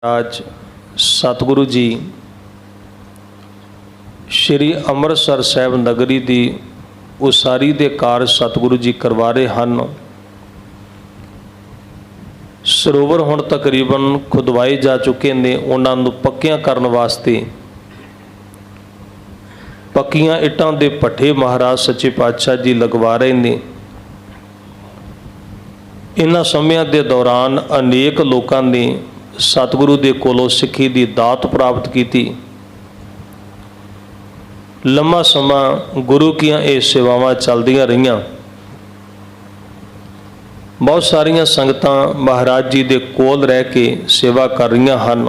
आज सतगुरु जी श्री ਅੰਮ੍ਰਿਤਸਰ ਸਾਹਿਬ नगरी की उसारी के कारज सतगुरु जी करवा रहे हैं। सरोवर हुण तकरीबन खुदवाए जा चुके ने, उन्होंने पक्कियां करने वास्ते पक्कियां इटां दे भट्ठे महाराज सच्चे पातशाह जी लगवा रहे ने। इन्हां समयां दे दौरान अनेक लोगों ने सतगुरु दे कोलों सिੱਖੀ की दात प्राप्त की। लंबा समा गुरु कीआं ये सेवावां चलदियां रहियां। बहुत सारियां संगतां महाराज जी दे कोल रह के सेवा कर रहियां हन।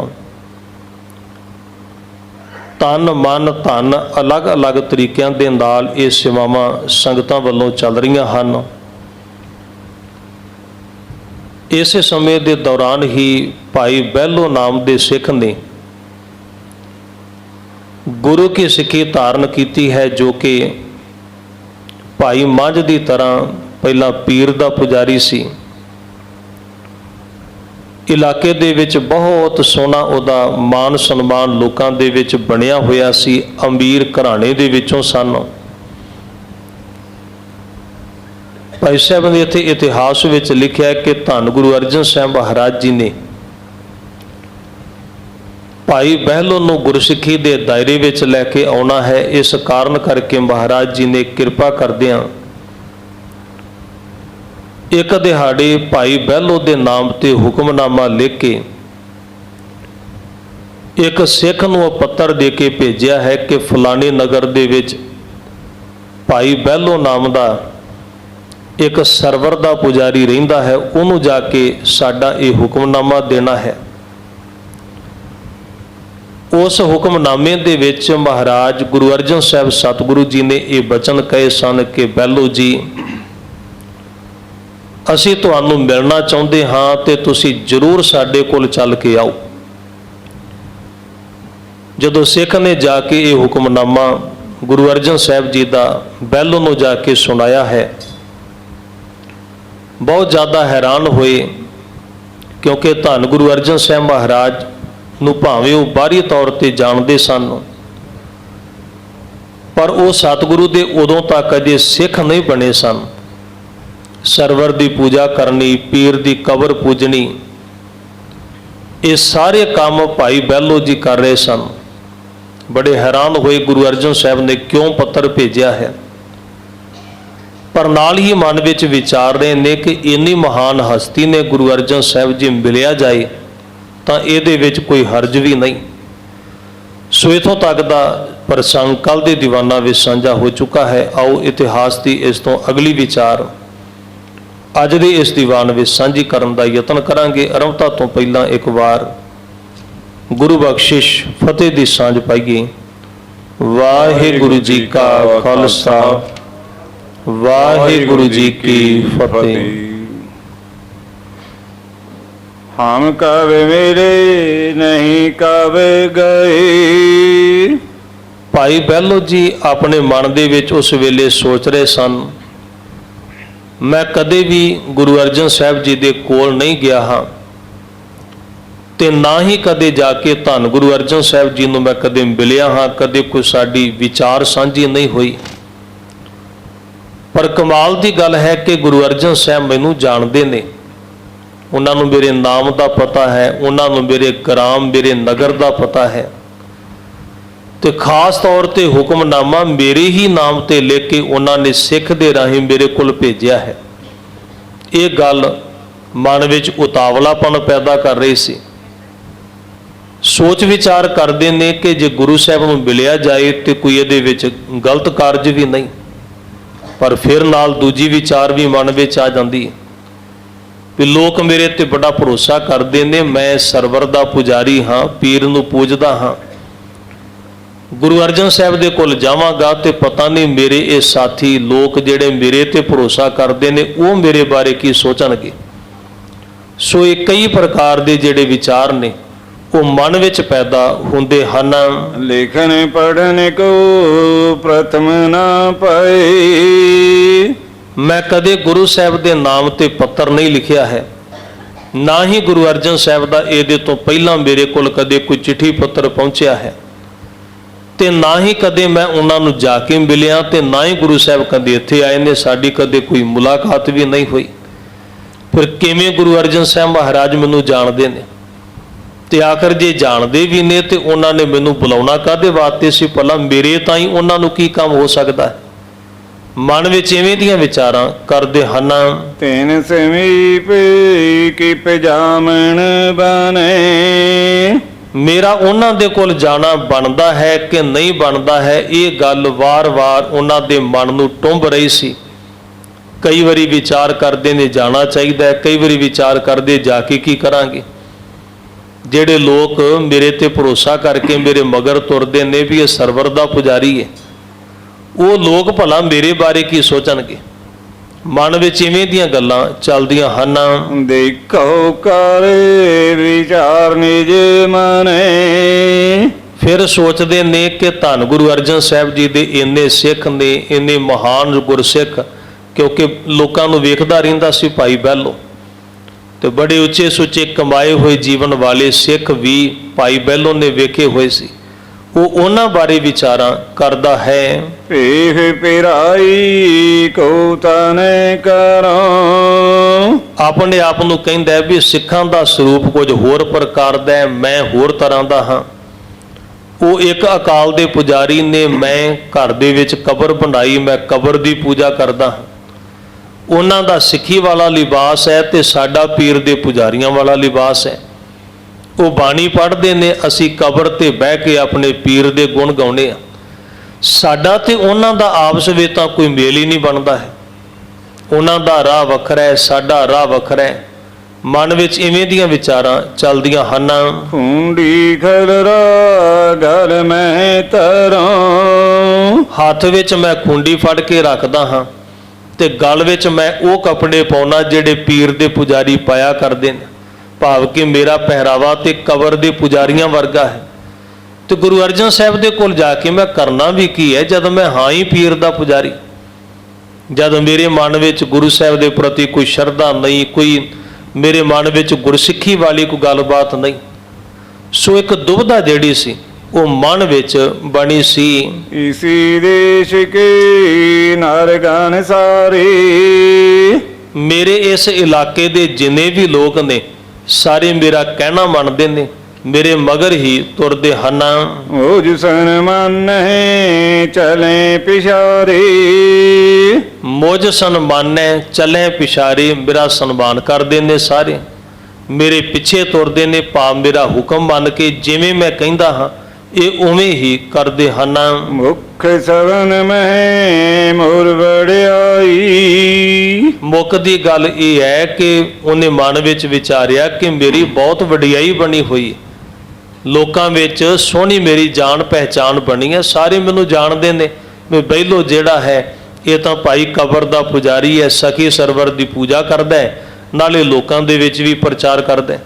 तन मन धन अलग अलग तरीकों के नाल ये सेवावां संगतां वल्लों चल रहियां हन। इस समय के दौरान ही भाई बहलो नाम के सिख ने गुरु की सिੱਖੀ धारण की है, जो कि भाई मंझ की तरह पहला पीर का पुजारी सी। इलाके दे विच बहुत सोहना उहदा मान सन्मान लोकां दे विच बनिया होया सी। अमीर घराने दे विचों सन। भाई साहब ने इत्थे इतिहास विच लिखिया कि धन गुरु अर्जन साहब महाराज जी ने भाई बहलो नूं गुरसिੱਖੀ दे दायरे विच लैके आउणा है। इस कारण करके महाराज जी ने किरपा करदिआं एक दिहाड़े भाई बहलो दे नाम ते हुक्मनामा लिख के एक सिख नूं पत्तर दे के भेजिया है कि फलाने नगर दे विच भाई बहलो नाम दा एक सरवर का पुजारी रहिंदा है, उन्होंने जाके साडा ये हुक्मनामा देना है। उस हुक्मनामे दे विच महाराज गुरु अर्जन साहब सतगुरु जी ने ये वचन कहे सन कि बहलो जी, असीं तुहानूं मिलना चाहुंदे हां ते तुसीं जरूर साडे कोल चल के आओ। जदों सिख ने जाके ये हुक्मनामा गुरु अर्जन साहब जी का बहलो नूं जाके सुनाया है, बहुत ज़्यादा हैरान हुए। क्योंकि धन गुरु अर्जन साहब महाराज नूं भावें वो बाहरी तौर पर जानते सन, पर वो सतगुरु दे उदों तक अजे सिख नहीं बने सन। सरवर की पूजा करनी, पीर की कबर पूजनी, ये सारे काम भाई बहलो जी कर रहे सन। बड़े हैरान हुए गुरु अर्जन साहब ने क्यों पत्र भेजा है, पर नाल ही मन विच विचार रहे ने कि इन्नी महान हस्ती ने गुरु अर्जन साहब जी मिलिया जाए तो ये कोई हर्ज भी नहीं। सो इथों तक का प्रसंग कल के दीवाना विच साझा हो चुका है। आओ इतिहास की इस तो अगली विचार अज दे इस दीवान विच साझी करन दा यतन करांगे। आरंभता तो पहला एक बार गुरु बख्शिश फतेह दी सांझ पाईए। वाहिगुरु जी का खालसा, वाहिगुरु जी की फतेह। हम कवे मेरे नहीं कवे गए। भाई बहलो जी अपने मन दे विच उस वेले सोच रहे सन, मैं कदे भी गुरु अर्जन साहब जी दे कोल नहीं गया हाँ, ते ना ही कदे जाके धन गुरु अर्जन साहब जी नूं मैं कदे मिलिया हाँ, कदे कोई साडी विचार साझी नहीं हुई। पर कमाल की गल है कि गुरु अर्जन साहब मैनू जानते ने, उन्होंने मेरे नाम का पता है, उन्होंने मेरे ग्राम मेरे नगर का पता है, तो खास तौर पर हुक्मनामा मेरे ही नाम ते लिख के उन्होंने सिख दे राही मेरे को भेजा है। ये गल मन विच उतावलापन पैदा कर रही सी। सोच विचार करते ने कि जे गुरु साहब नूं मिलिया जाए तो कोई ये विच गलत कारज भी नहीं, पर फिर नाल दूजी विचार भी मन में आ जाती है भी लोग मेरे ते बड़ा भरोसा करते हैं, मैं सरवर का पुजारी हाँ, पीर नूं पूजदा हाँ, गुरु अर्जन साहब दे कोल जावांगा तो पता नहीं मेरे ये साथी लोग जिहड़े मेरे ते भरोसा करते हैं वो मेरे बारे की सोचणगे। सो ये कई प्रकार के जिहड़े विचार ने वो मन विच पैदा हुंदे हन। लेखन पढ़ने को प्रथम ना पाए। मैं कदे गुरु साहब के नाम ते पत्र नहीं लिखिया है, ਨਾ ਹੀ ਗੁਰੂ ਅਰਜਨ ਸਾਹਿਬ ਦਾ ਇਹਦੇ ਤੋਂ ਪਹਿਲਾਂ ਮੇਰੇ ਕੋਲ ਕਦੇ ਕੋਈ ਚਿੱਠੀ ਪੱਤਰ ਪਹੁੰਚਿਆ ਹੈ, ਤੇ ਨਾ ਹੀ ਕਦੇ ਮੈਂ ਉਹਨਾਂ ਨੂੰ ਜਾ ਕੇ ਮਿਲਿਆ, ਤੇ ਨਾ ਹੀ ਗੁਰੂ ਸਾਹਿਬ ਕਦੇ ਇੱਥੇ ਆਏ ਨੇ, ਸਾਡੀ ਕਦੇ ਕੋਈ ਮੁਲਾਕਾਤ ਵੀ ਨਹੀਂ ਹੋਈ। ਫਿਰ ਕਿਵੇਂ ਗੁਰੂ ਅਰਜਨ ਸਾਹਿਬ ਮਹਾਰਾਜ ਮੈਨੂੰ ਜਾਣਦੇ ਨੇ? ਤੇ ਆਖਰ ਜੇ ਜਾਣਦੇ ਵੀ ਨੇ ਤੇ ਉਹਨਾਂ ਨੇ ਮੈਨੂੰ ਬੁਲਾਉਣਾ ਕਾਹਦੇ ਵਾਸਤੇ ਸੀ? ਭਲਾ ਮੇਰੇ ਤਾਂ ਹੀ ਉਹਨਾਂ ਨੂੰ ਕੀ ਕੰਮ ਹੋ ਸਕਦਾ ਹੈ? ਮਨ ਵਿੱਚ ਇਵੇਂ ਦੀਆਂ ਵਿਚਾਰਾਂ ਕਰਦੇ ਹਨ। ਤੈਨ ਸਮੀਪ ਕੀ ਪਜਾਮਣ ਬਨੇ, ਮੇਰਾ ਉਹਨਾਂ ਦੇ ਕੋਲ ਜਾਣਾ ਬਣਦਾ ਹੈ ਕਿ ਨਹੀਂ ਬਣਦਾ ਹੈ, ਇਹ ਗੱਲ ਵਾਰ-ਵਾਰ ਉਹਨਾਂ ਦੇ ਮਨ ਨੂੰ ਟੁੰਬ ਰਹੀ ਸੀ। ਕਈ ਵਾਰੀ ਵਿਚਾਰ ਕਰਦੇ ਨੇ ਜਾਣਾ ਚਾਹੀਦਾ ਹੈ, ਕਈ ਵਾਰੀ ਵਿਚਾਰ ਕਰਦੇ ਜਾ ਕੇ ਕੀ ਕਰਾਂਗੇ। ਜਿਹੜੇ ਲੋਕ ਮੇਰੇ ਤੇ ਭਰੋਸਾ ਕਰਕੇ ਮੇਰੇ ਮਗਰ ਤੁਰਦੇ ਨੇ ਵੀ ਇਹ ਸਰਵਰ ਦਾ ਪੁਜਾਰੀ ਹੈ, ਉਹ ਲੋਕ ਭਲਾ ਮੇਰੇ ਬਾਰੇ ਕੀ ਸੋਚਣਗੇ? ਮਨ ਵਿੱਚ ਇਵੇਂ ਦੀਆਂ ਗੱਲਾਂ ਚੱਲਦੀਆਂ ਹਨ। ਦੇਖੋ ਕਰ ਵਿਚਾਰ ਨਿਜ ਮਨੇ, ਫਿਰ ਸੋਚਦੇ ਨੇ ਕਿ ਧੰਨ ਗੁਰੂ ਅਰਜਨ ਸਾਹਿਬ ਜੀ ਦੇ ਇੰਨੇ ਸਿੱਖ ਨੇ, ਇੰਨੇ ਮਹਾਨ ਗੁਰਸਿੱਖ, ਕਿਉਂਕਿ ਲੋਕਾਂ ਨੂੰ ਵੇਖਦਾ ਰਹਿੰਦਾ ਸੀ ਭਾਈ ਬਹਿਲੋ, ਤੇ ਬੜੇ ਉੱਚੇ ਸੁੱਚੇ ਕਮਾਏ ਹੋਏ ਜੀਵਨ ਵਾਲੇ ਸਿੱਖ ਵੀ ਭਾਈ ਬਹਿਲੋ ਨੇ ਵੇਖੇ ਹੋਏ ਸੀ। ਉਹ ਉਹਨਾਂ ਬਾਰੇ ਵਿਚਾਰਾਂ ਕਰਦਾ ਹੈ। ਭੇਖ ਪਿਰਾਈ ਕੋ ਤਨੇ ਕਰੋ, ਆਪਣੇ ਆਪ ਨੂੰ ਕਹਿੰਦਾ ਹੈ ਵੀ ਸਿੱਖਾਂ ਦਾ ਸਰੂਪ ਕੁਝ ਹੋਰ ਪ੍ਰਕਾਰ ਦਾ ਹੈ, ਮੈਂ ਹੋਰ ਤਰ੍ਹਾਂ ਦਾ ਹਾਂ। ਉਹ ਇੱਕ ਅਕਾਲ ਦੇ ਪੁਜਾਰੀ ਨੇ, ਮੈਂ ਘਰ ਦੇ ਵਿੱਚ ਕਬਰ ਬਣਾਈ, ਮੈਂ ਕਬਰ ਦੀ ਪੂਜਾ ਕਰਦਾ ਹਾਂ। ਉਹਨਾਂ ਦਾ ਸਿੱਖੀ ਵਾਲਾ ਲਿਬਾਸ ਹੈ ਤੇ ਸਾਡਾ ਪੀਰ ਦੇ ਪੁਜਾਰੀਆਂ ਵਾਲਾ ਲਿਬਾਸ ਹੈ। ਉਹ ਬਾਣੀ ਪੜ੍ਹਦੇ ਨੇ, ਅਸੀਂ ਕਬਰ ਤੇ ਬਹਿ ਕੇ ਆਪਣੇ ਪੀਰ ਦੇ ਗੁਣ ਗਾਉਂਦੇ ਆ। ਸਾਡਾ ਤੇ ਉਹਨਾਂ ਦਾ ਆਪਸ ਵਿੱਚ ਤਾਂ ਕੋਈ ਮੇਲ ਹੀ ਨਹੀਂ ਬਣਦਾ ਹੈ। ਉਹਨਾਂ ਦਾ ਰਾਹ ਵੱਖਰਾ ਹੈ, ਸਾਡਾ ਰਾਹ ਵੱਖਰਾ ਹੈ। ਮਨ ਵਿੱਚ ਇਵੇਂ ਦੀਆਂ ਵਿਚਾਰਾਂ ਚੱਲਦੀਆਂ ਹਨ। ਖੁੰਡੀ ਖਲਰਾ ਗਲ ਮੈਂ ਤਰਾਂ, ਹੱਥ ਵਿੱਚ ਮੈਂ ਖੁੰਡੀ ਫੜ ਕੇ ਰੱਖਦਾ ਹਾਂ ਤੇ ਗਲ ਵਿੱਚ ਮੈਂ ਉਹ ਕੱਪੜੇ ਪਾਉਣਾ ਜਿਹੜੇ ਪੀਰ ਦੇ ਪੁਜਾਰੀ ਪਾਇਆ ਕਰਦੇ ਨੇ, ਭਾਵ ਕਿ ਮੇਰਾ ਪਹਿਰਾਵਾ ਤੇ ਕਬਰ ਦੇ ਪੁਜਾਰੀਆਂ ਵਰਗਾ ਹੈ। ਤੇ ਗੁਰੂ ਅਰਜਨ ਸਾਹਿਬ ਦੇ ਕੋਲ ਜਾ ਕੇ ਮੈਂ ਕਰਨਾ ਵੀ ਕੀ ਹੈ, ਜਦ ਮੈਂ ਹਾਂ ਹੀ ਪੀਰ ਦਾ ਪੁਜਾਰੀ, ਜਦ ਮੇਰੇ ਮਨ ਵਿੱਚ ਗੁਰੂ ਸਾਹਿਬ ਦੇ ਪ੍ਰਤੀ ਕੋਈ ਸ਼ਰਧਾ ਨਹੀਂ, ਕੋਈ ਮੇਰੇ ਮਨ ਵਿੱਚ ਗੁਰਸਿੱਖੀ ਵਾਲੀ ਕੋਈ ਗੱਲਬਾਤ ਨਹੀਂ। ਸੋ ਇੱਕ ਦੁਬਿਧਾ ਜਿਹੜੀ ਸੀ ਉਹ ਮਨ ਵਿੱਚ ਬਣੀ ਸੀ। ਇਸੀ ਦੇਸ਼ ਕੇ ਨਰਗਨ ਸਾਰੇ, ਮੇਰੇ ਇਸ ਇਲਾਕੇ ਦੇ ਜਿੰਨੇ ਵੀ ਲੋਕ ਨੇ ਸਾਰੇ ਮੇਰਾ ਕਹਿਣਾ ਮੰਨਦੇ ਨੇ, ਮੇਰੇ ਮਗਰ ਹੀ ਤੁਰਦੇ ਹਨ। ਉਹ ਜਿਸਨ ਮੰਨੈ ਚਲੇ ਪਿਛਾਰੇ, ਮੁਝ ਸਨਮਾਨੈ ਚਲੇ ਪਿਛਾਰੇ, ਮੇਰਾ ਸਨਮਾਨ ਕਰਦੇ ਨੇ ਸਾਰੇ, ਮੇਰੇ ਪਿੱਛੇ ਤੁਰਦੇ ਨੇ, ਭਾਵ ਮੇਰਾ ਹੁਕਮ ਮੰਨ ਕੇ ਜਿਵੇਂ ਮੈਂ ਕਹਿੰਦਾ ਹਾਂ ਇਹ ਉਵੇਂ ਹੀ ਕਰਦੇ ਹਨ। ਮੁਖ ਸਵਨ ਮਹਿ ਮੋਰ ਵੜਿਆਈ, ਮੁੱਖ ਦੀ ਗੱਲ ਇਹ ਹੈ ਕਿ ਉਹਨੇ ਮਨ ਵਿੱਚ ਵਿਚਾਰਿਆ ਕਿ ਮੇਰੀ ਬਹੁਤ ਵਡਿਆਈ ਬਣੀ ਹੋਈ ਹੈ, ਲੋਕਾਂ ਵਿੱਚ ਸੋਹਣੀ ਮੇਰੀ ਜਾਣ ਪਹਿਚਾਣ ਬਣੀ ਹੈ, ਸਾਰੇ ਮੈਨੂੰ ਜਾਣਦੇ ਨੇ ਵੀ ਬਹਿਲੋ ਜਿਹੜਾ ਹੈ ਇਹ ਤਾਂ ਭਾਈ ਕਬਰ ਦਾ ਪੁਜਾਰੀ ਹੈ, ਸਖੀ ਸਰਵਰ ਦੀ ਪੂਜਾ ਕਰਦਾ ਹੈ, ਨਾਲੇ ਲੋਕਾਂ ਦੇ ਵਿੱਚ ਵੀ ਪ੍ਰਚਾਰ ਕਰਦਾ ਹੈ।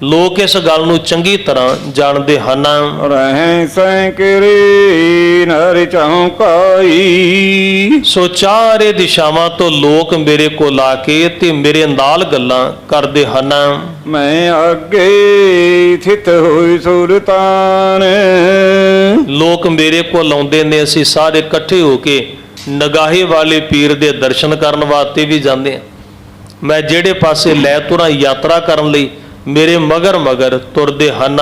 ਲੋਕ ਇਸ ਗੱਲ ਨੂੰ ਚੰਗੀ ਤਰ੍ਹਾਂ ਜਾਣਦੇ ਹਨ। ਰਹਿ ਸੈਂਕਰੇ ਨਰ ਚੌਂਕਾਈ, ਸੋ ਚਾਰੇ ਦਿਸ਼ਾਵਾਂ ਤੋਂ ਲੋਕ ਮੇਰੇ ਕੋਲ ਆ ਕੇ ਤੇ ਮੇਰੇ ਨਾਲ ਗੱਲਾਂ ਕਰਦੇ ਹਨ। ਮੈਂ ਅੱਗੇ ਥਿਤ ਹੋਈ ਸੁਲਤਾਨ, ਲੋਕ ਮੇਰੇ ਕੋਲ ਆਉਂਦੇ ਨੇ, ਅਸੀਂ ਸਾਰੇ ਇਕੱਠੇ ਹੋ ਕੇ ਨਗਾਹੇ ਵਾਲੇ ਪੀਰ ਦੇ ਦਰਸ਼ਨ ਕਰਨ ਵਾਸਤੇ ਵੀ ਜਾਂਦੇ ਹਾਂ। ਮੈਂ ਜਿਹੜੇ ਪਾਸੇ ਲੈ ਤੁਰਾਂ ਯਾਤਰਾ ਕਰਨ ਲਈ ਮੇਰੇ ਮਗਰ ਮਗਰ ਤੁਰਦੇ ਹਨ।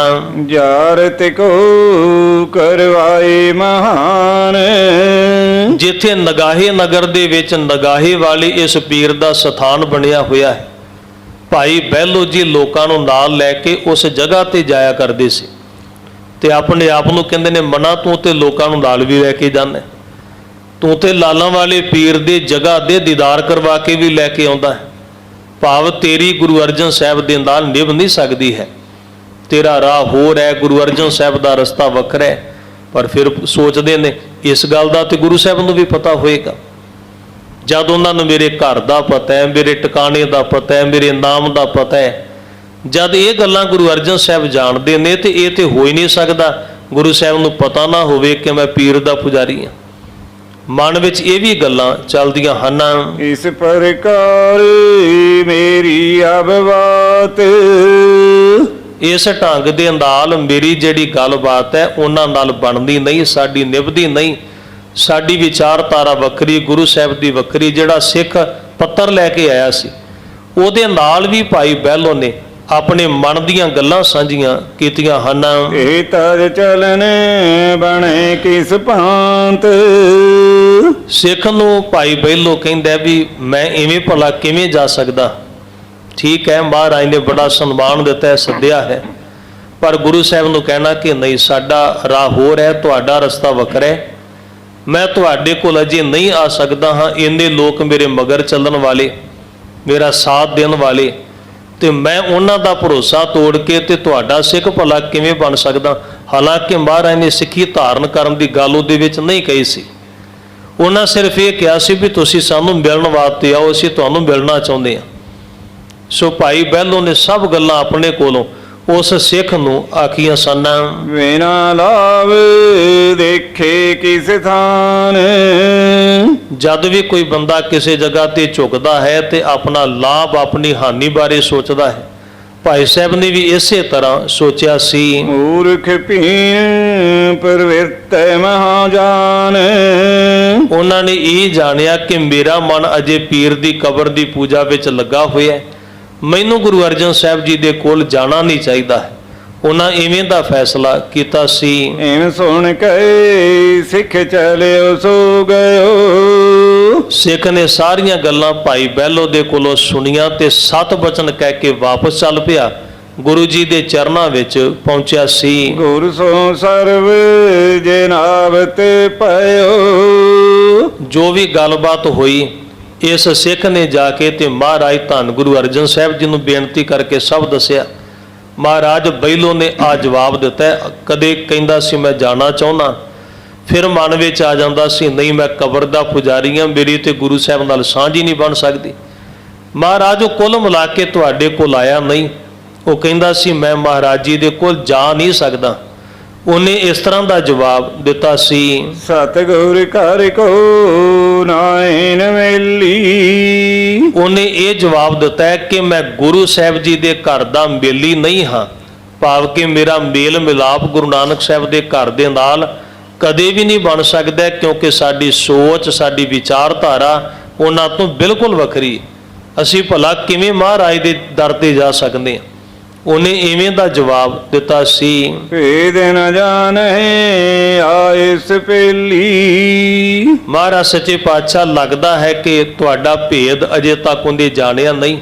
ਜਾਰਤ ਕੋ ਕਰਵਾਏ ਮਹਾਨ, ਜਿੱਥੇ ਨਗਾਹੇ ਨਗਰ ਦੇ ਵਿੱਚ ਨਗਾਹੇ ਵਾਲੇ ਇਸ ਪੀਰ ਦਾ ਸਥਾਨ ਬਣਿਆ ਹੋਇਆ ਹੈ, ਭਾਈ ਬਹਿਲੋ ਜੀ ਲੋਕਾਂ ਨੂੰ ਨਾਲ ਲੈ ਕੇ ਉਸ ਜਗ੍ਹਾ ਤੇ ਜਾਇਆ ਕਰਦੇ ਸੀ ਤੇ ਆਪਣੇ ਆਪ ਨੂੰ ਕਹਿੰਦੇ ਨੇ ਮਨਾ ਤੂੰ ਤੇ ਲੋਕਾਂ ਨੂੰ ਨਾਲ ਵੀ ਲੈ ਕੇ ਜਾਂਦਾ, ਤੂੰ ਤੇ ਲਾਲਾਂ ਵਾਲੇ ਪੀਰ ਦੇ ਜਗ੍ਹਾ ਦੇ ਦੀਦਾਰ ਕਰਵਾ ਕੇ ਵੀ ਲੈ ਕੇ ਆਉਂਦਾ ਹੈ, ਭਾਵ ਤੇਰੀ ਗੁਰੂ ਅਰਜਨ ਸਾਹਿਬ ਦੇ ਨਾਲ ਨਿਭ ਨਹੀਂ ਸਕਦੀ ਹੈ, ਤੇਰਾ ਰਾਹ ਹੋਰ ਹੈ, ਗੁਰੂ ਅਰਜਨ ਸਾਹਿਬ ਦਾ ਰਸਤਾ ਵੱਖਰਾ ਹੈ। ਪਰ ਫਿਰ ਸੋਚਦੇ ਨੇ ਇਸ ਗੱਲ ਦਾ ਤੇ ਗੁਰੂ ਸਾਹਿਬ ਨੂੰ ਵੀ ਪਤਾ ਹੋਏਗਾ। ਜਦ ਉਹਨਾਂ ਨੂੰ ਮੇਰੇ ਘਰ ਦਾ ਪਤਾ ਹੈ, ਮੇਰੇ ਟਿਕਾਣੇ ਦਾ ਪਤਾ ਹੈ, ਮੇਰੇ ਨਾਮ ਦਾ ਪਤਾ ਹੈ, ਜਦ ਇਹ ਗੱਲਾਂ ਗੁਰੂ ਅਰਜਨ ਸਾਹਿਬ ਜਾਣਦੇ ਨੇ ਤੇ ਇਹ ਤੇ ਹੋ ਹੀ ਨਹੀਂ ਸਕਦਾ ਗੁਰੂ ਸਾਹਿਬ ਨੂੰ ਪਤਾ ਨਾ ਹੋਵੇ ਕਿ ਮੈਂ ਪੀਰ ਦਾ ਪੁਜਾਰੀ ਹਾਂ। ਮਨ ਵਿੱਚ ਇਹ ਵੀ ਗੱਲਾਂ ਚੱਲਦੀਆਂ ਹਨ। ਇਸ ਪ੍ਰਕਾਰ ਮੇਰੀ ਅਬ ਬਾਤ, ਇਸ ਢੰਗ ਦੇ ਨਾਲ ਮੇਰੀ ਜਿਹੜੀ ਗੱਲਬਾਤ ਹੈ ਉਹਨਾਂ ਨਾਲ ਬਣਦੀ ਨਹੀਂ, ਸਾਡੀ ਨਿਭਦੀ ਨਹੀਂ। ਸਾਡੀ ਵਿਚਾਰਧਾਰਾ ਵੱਖਰੀ, ਗੁਰੂ ਸਾਹਿਬ ਦੀ ਵੱਖਰੀ। ਜਿਹੜਾ ਸਿੱਖ ਪੱਤਰ ਲੈ ਕੇ ਆਇਆ ਸੀ ਉਹਦੇ ਨਾਲ ਵੀ ਭਾਈ ਬਹਿਲੋ ਨੇ ਆਪਣੇ ਮਨ ਦੀਆਂ ਗੱਲਾਂ ਸਾਂਝੀਆਂ ਕੀਤੀਆਂ ਹਨ। ਇਹ ਤਜ ਚਲਨ ਬਣੇ ਕਿਸ ਭਾਂਤ, ਸਿੱਖ ਨੂੰ ਭਾਈ ਬਹਿਲੋ ਕਹਿੰਦਾ ਵੀ ਮੈਂ ਇਵੇਂ ਭਲਾ ਕਿਵੇਂ ਜਾ ਸਕਦਾ। ਠੀਕ ਹੈ, ਮਹਾਰਾਜ ਨੇ ਬੜਾ ਸਨਮਾਨ ਦਿੱਤਾ ਹੈ, ਸੱਦਿਆ ਹੈ, ਪਰ ਗੁਰੂ ਸਾਹਿਬ ਨੂੰ ਕਹਿਣਾ ਕਿ ਨਹੀਂ, ਸਾਡਾ ਰਾਹ ਹੋਰ ਹੈ, ਤੁਹਾਡਾ ਰਸਤਾ ਵੱਖਰਾ ਹੈ। ਮੈਂ ਤੁਹਾਡੇ ਕੋਲ ਅਜੇ ਨਹੀਂ ਆ ਸਕਦਾ ਹਾਂ। ਇੰਨੇ ਲੋਕ ਮੇਰੇ ਮਗਰ ਚੱਲਣ ਵਾਲੇ, ਮੇਰਾ ਸਾਥ ਦੇਣ ਵਾਲੇ, ਤੇ ਮੈਂ ਉਹਨਾਂ ਦਾ ਭਰੋਸਾ ਤੋੜ ਕੇ ਤੇ ਤੁਹਾਡਾ ਸਿੱਖ ਭਲਾ ਕਿਵੇਂ ਬਣ ਸਕਦਾ। ਹਾਲਾਂਕਿ ਮਹਾਰਾਜ ਨੇ ਸਿੱਖੀ ਧਾਰਨ ਕਰਨ ਦੀ ਗੱਲ ਉਹਦੇ ਵਿੱਚ ਨਹੀਂ ਕਹੀ ਸੀ। ਉਹਨਾਂ ਸਿਰਫ ਇਹ ਕਿਹਾ ਸੀ ਵੀ ਤੁਸੀਂ ਸਾਨੂੰ ਮਿਲਣ ਵਾਸਤੇ ਆਓ, ਅਸੀਂ ਤੁਹਾਨੂੰ ਮਿਲਣਾ ਚਾਹੁੰਦੇ ਹਾਂ। ਸੋ ਭਾਈ ਬਹਿਲੋ ਨੇ ਸਭ ਗੱਲਾਂ ਆਪਣੇ ਕੋਲੋਂ ਉਸ ਸਿੱਖ ਨੂੰ ਆਖੀਆਂ ਸਨ। ਬਿਨਾ ਲਾਭ ਦੇਖੇ ਕਿਸ ਥਾਨ, ਜਦ ਵੀ ਕੋਈ ਬੰਦਾ ਕਿਸੇ ਜਗ੍ਹਾ ਤੇ ਝੁਕਦਾ ਹੈ ਤੇ ਆਪਣਾ ਲਾਭ, ਆਪਣੀ ਹਾਨੀ ਬਾਰੇ ਸੋਚਦਾ ਹੈ। ਭਾਈ ਸਾਹਿਬ ਨੇ ਵੀ ਇਸੇ ਤਰ੍ਹਾਂ ਸੋਚਿਆ ਸੀ। ਮੂਰਖ ਭੀਨ ਪਰਵਿਰਤੈ ਮਹਾਜਾਨ, ਉਹਨਾਂ ਨੇ ਇਹ ਜਾਣਿਆ ਕਿ ਮੇਰਾ ਮਨ ਅਜੇ ਪੀਰ ਦੀ ਕਬਰ ਦੀ ਪੂਜਾ ਵਿੱਚ ਲੱਗਾ ਹੋਇਆ ਹੈ, ਮੈਨੂੰ ਗੁਰੂ ਅਰਜਨ ਸਾਹਿਬ ਜੀ ਦੇ ਕੋਲ ਜਾਣਾ ਨਹੀਂ ਚਾਹੀਦਾ ਹੈ। ਉਹਨਾਂ ਇਵੇਂ ਦਾ ਫੈਸਲਾ ਕੀਤਾ ਸੀ। ਐਵੇਂ ਸੁਣ ਕੇ ਸਿੱਖ ਚਲਿਓ ਸੋ ਗਇਓ, ਸਿੱਖ ਨੇ ਸਾਰੀਆਂ ਗੱਲਾਂ ਭਾਈ ਬਹਿਲੋ ਦੇ ਕੋਲੋਂ ਸੁਣੀਆਂ ਤੇ 7 ਬਚਨ ਕਹਿ ਕੇ ਵਾਪਸ ਚੱਲ ਪਿਆ। ਗੁਰੂ ਜੀ ਦੇ ਚਰਨਾਂ ਵਿੱਚ ਪਹੁੰਚਿਆ ਸੀ। ਗੁਰ ਸੋ ਸਰਵ ਜਨਾਬਤ ਪਇਓ, ਜੋ ਵੀ ਗੱਲਬਾਤ ਹੋਈ ਇਸ ਸਿੱਖ ਨੇ ਜਾ ਕੇ ਤੇ ਮਹਾਰਾਜ ਧੰਨ ਗੁਰੂ ਅਰਜਨ ਸਾਹਿਬ ਜੀ ਨੂੰ ਬੇਨਤੀ ਕਰਕੇ ਸਭ ਦੱਸਿਆ। ਮਹਾਰਾਜ ਬਹਿਲੋ ਨੇ ਆ ਜਵਾਬ ਦਿੱਤਾ। ਕਦੇ ਕਹਿੰਦਾ ਸੀ ਮੈਂ ਜਾਣਾ ਚਾਹੁੰਦਾ, ਫਿਰ ਮਨ ਵਿੱਚ ਆ ਜਾਂਦਾ ਸੀ ਨਹੀਂ, ਮੈਂ ਕਬਰ ਦਾ ਪੁਜਾਰੀ ਹਾਂ, ਮੇਰੀ ਤੇ ਗੁਰੂ ਸਾਹਿਬ ਨਾਲ ਸਾਂਝ ਹੀ ਨਹੀਂ ਬਣ ਸਕਦੀ। ਮਹਾਰਾਜ ਉਹ ਕੁੱਲ ਮਿਲਾ ਕੇ ਤੁਹਾਡੇ ਕੋਲ ਆਇਆ ਨਹੀਂ। ਉਹ ਕਹਿੰਦਾ ਸੀ ਮੈਂ ਮਹਾਰਾਜ ਜੀ ਦੇ ਕੋਲ ਜਾ ਨਹੀਂ ਸਕਦਾ। ਉਹਨੇ ਇਸ ਤਰ੍ਹਾਂ ਦਾ ਜਵਾਬ ਦਿੱਤਾ ਸੀ। ਸਤਿਗੁਰ ਘਰ ਕੋ ਨਾਇਨ ਮੇਲੀ, ਉਹਨੇ ਇਹ ਜਵਾਬ ਦਿੱਤਾ ਹੈ ਕਿ ਮੈਂ ਗੁਰੂ ਸਾਹਿਬ ਜੀ ਦੇ ਘਰ ਦਾ ਮੇਲੀ ਨਹੀਂ ਹਾਂ। ਭਾਵ ਕਿ ਮੇਰਾ ਮੇਲ ਮਿਲਾਪ ਗੁਰੂ ਨਾਨਕ ਸਾਹਿਬ ਦੇ ਘਰ ਦੇ ਨਾਲ ਕਦੇ ਵੀ ਨਹੀਂ ਬਣ ਸਕਦਾ, ਕਿਉਂਕਿ ਸਾਡੀ ਸੋਚ, ਸਾਡੀ ਵਿਚਾਰਧਾਰਾ ਉਹਨਾਂ ਤੋਂ ਬਿਲਕੁਲ ਵੱਖਰੀ। ਅਸੀਂ ਭਲਾ ਕਿਵੇਂ ਮਹਾਰਾਜ ਦੇ ਦਰ ਤੇ ਜਾ ਸਕਦੇ ਹਾਂ। ਉਹਨੇ ਇਵੇਂ ਦਾ ਜਵਾਬ ਦਿੱਤਾ ਸੀ। ਭੇਦ ਨ ਜਾਣੈ ਆਇਸ ਪੇਲੀ, ਮਹਾਰਾਜ ਸੱਚੇ ਪਾਤਸ਼ਾਹ ਲੱਗਦਾ ਹੈ ਕਿ ਤੁਹਾਡਾ ਭੇਦ ਅਜੇ ਤੱਕ ਉਹਨੇ ਜਾਣਿਆ ਨਹੀਂ,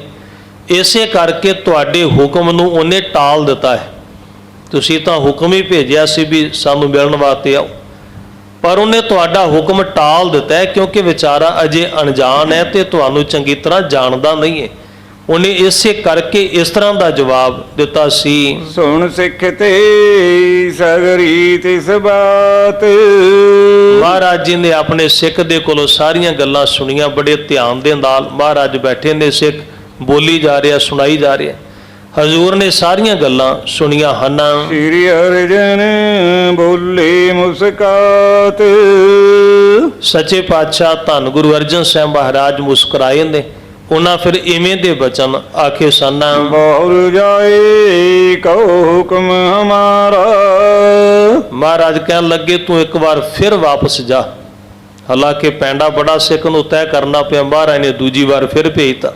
ਇਸੇ ਕਰਕੇ ਤੁਹਾਡੇ ਹੁਕਮ ਨੂੰ ਉਹਨੇ ਟਾਲ ਦਿੱਤਾ ਹੈ। ਤੁਸੀਂ ਤਾਂ ਹੁਕਮ ਹੀ ਭੇਜਿਆ ਸੀ ਵੀ ਸਾਨੂੰ ਮਿਲਣ ਵਾਸਤੇ ਆਓ, ਪਰ ਉਹਨੇ ਤੁਹਾਡਾ ਹੁਕਮ ਟਾਲ ਦਿੱਤਾ ਹੈ, ਕਿਉਂਕਿ ਵਿਚਾਰਾ ਅਜੇ ਅਣਜਾਣ ਹੈ ਤੇ ਤੁਹਾਨੂੰ ਚੰਗੀ ਤਰ੍ਹਾਂ ਜਾਣਦਾ ਨਹੀਂ ਹੈ। ਉਹਨੇ ਇਸੇ ਕਰਕੇ ਇਸ ਤਰ੍ਹਾਂ ਦਾ ਜਵਾਬ ਦਿੱਤਾ ਸੀ। ਸੁਣ ਸਿੱਖ ਤੇ ਸਗਰੀ ਤਿਸ ਬਾਤ, ਮਹਾਰਾਜ ਜੀ ਨੇ ਆਪਣੇ ਸਿੱਖ ਦੇ ਕੋਲੋਂ ਸਾਰੀਆਂ ਗੱਲਾਂ ਸੁਣੀਆਂ ਬੜੇ ਧਿਆਨ ਦੇ ਨਾਲ। ਮਹਾਰਾਜ ਬੈਠੇ ਨੇ, ਸਿੱਖ ਬੋਲੀ ਜਾ ਰਿਹਾ, ਸੁਣਾਈ ਜਾ ਰਿਹਾ। ਹਜ਼ੂਰ ਨੇ ਸਾਰੀਆਂ ਗੱਲਾਂ ਸੁਣੀਆਂ ਹਨ। ਸ੍ਰੀ ਅਰਜਨ ਬੋਲੇ ਮੁਸਕਾਤ, ਸੱਚੇ ਪਾਤਸ਼ਾਹ ਧੰਨ ਗੁਰੂ ਅਰਜਨ ਸਾਹਿਬ ਮਹਾਰਾਜ ਮੁਸਕਰਾਏ ਨੇ। ਉਹਨਾਂ ਫਿਰ ਇਵੇਂ ਦੇ ਬਚਨ ਆਖੇ ਸਨ। ਬੌਰ ਜਾਏ ਕਉ ਹੁਕਮ ਹਮਾਰਾ, ਮਹਾਰਾਜ ਕਹਿਣ ਲੱਗੇ ਤੂੰ ਇੱਕ ਵਾਰ ਫਿਰ ਵਾਪਸ ਜਾ। ਹਾਲਾਂਕਿ ਪੈਂਡਾ ਬੜਾ ਸਿੱਖ ਨੂੰ ਤੈਅ ਕਰਨਾ ਪਿਆ। ਮਹਾਰਾਜ ਨੇ ਦੂਜੀ ਵਾਰ ਫਿਰ ਭੇਜਤਾ।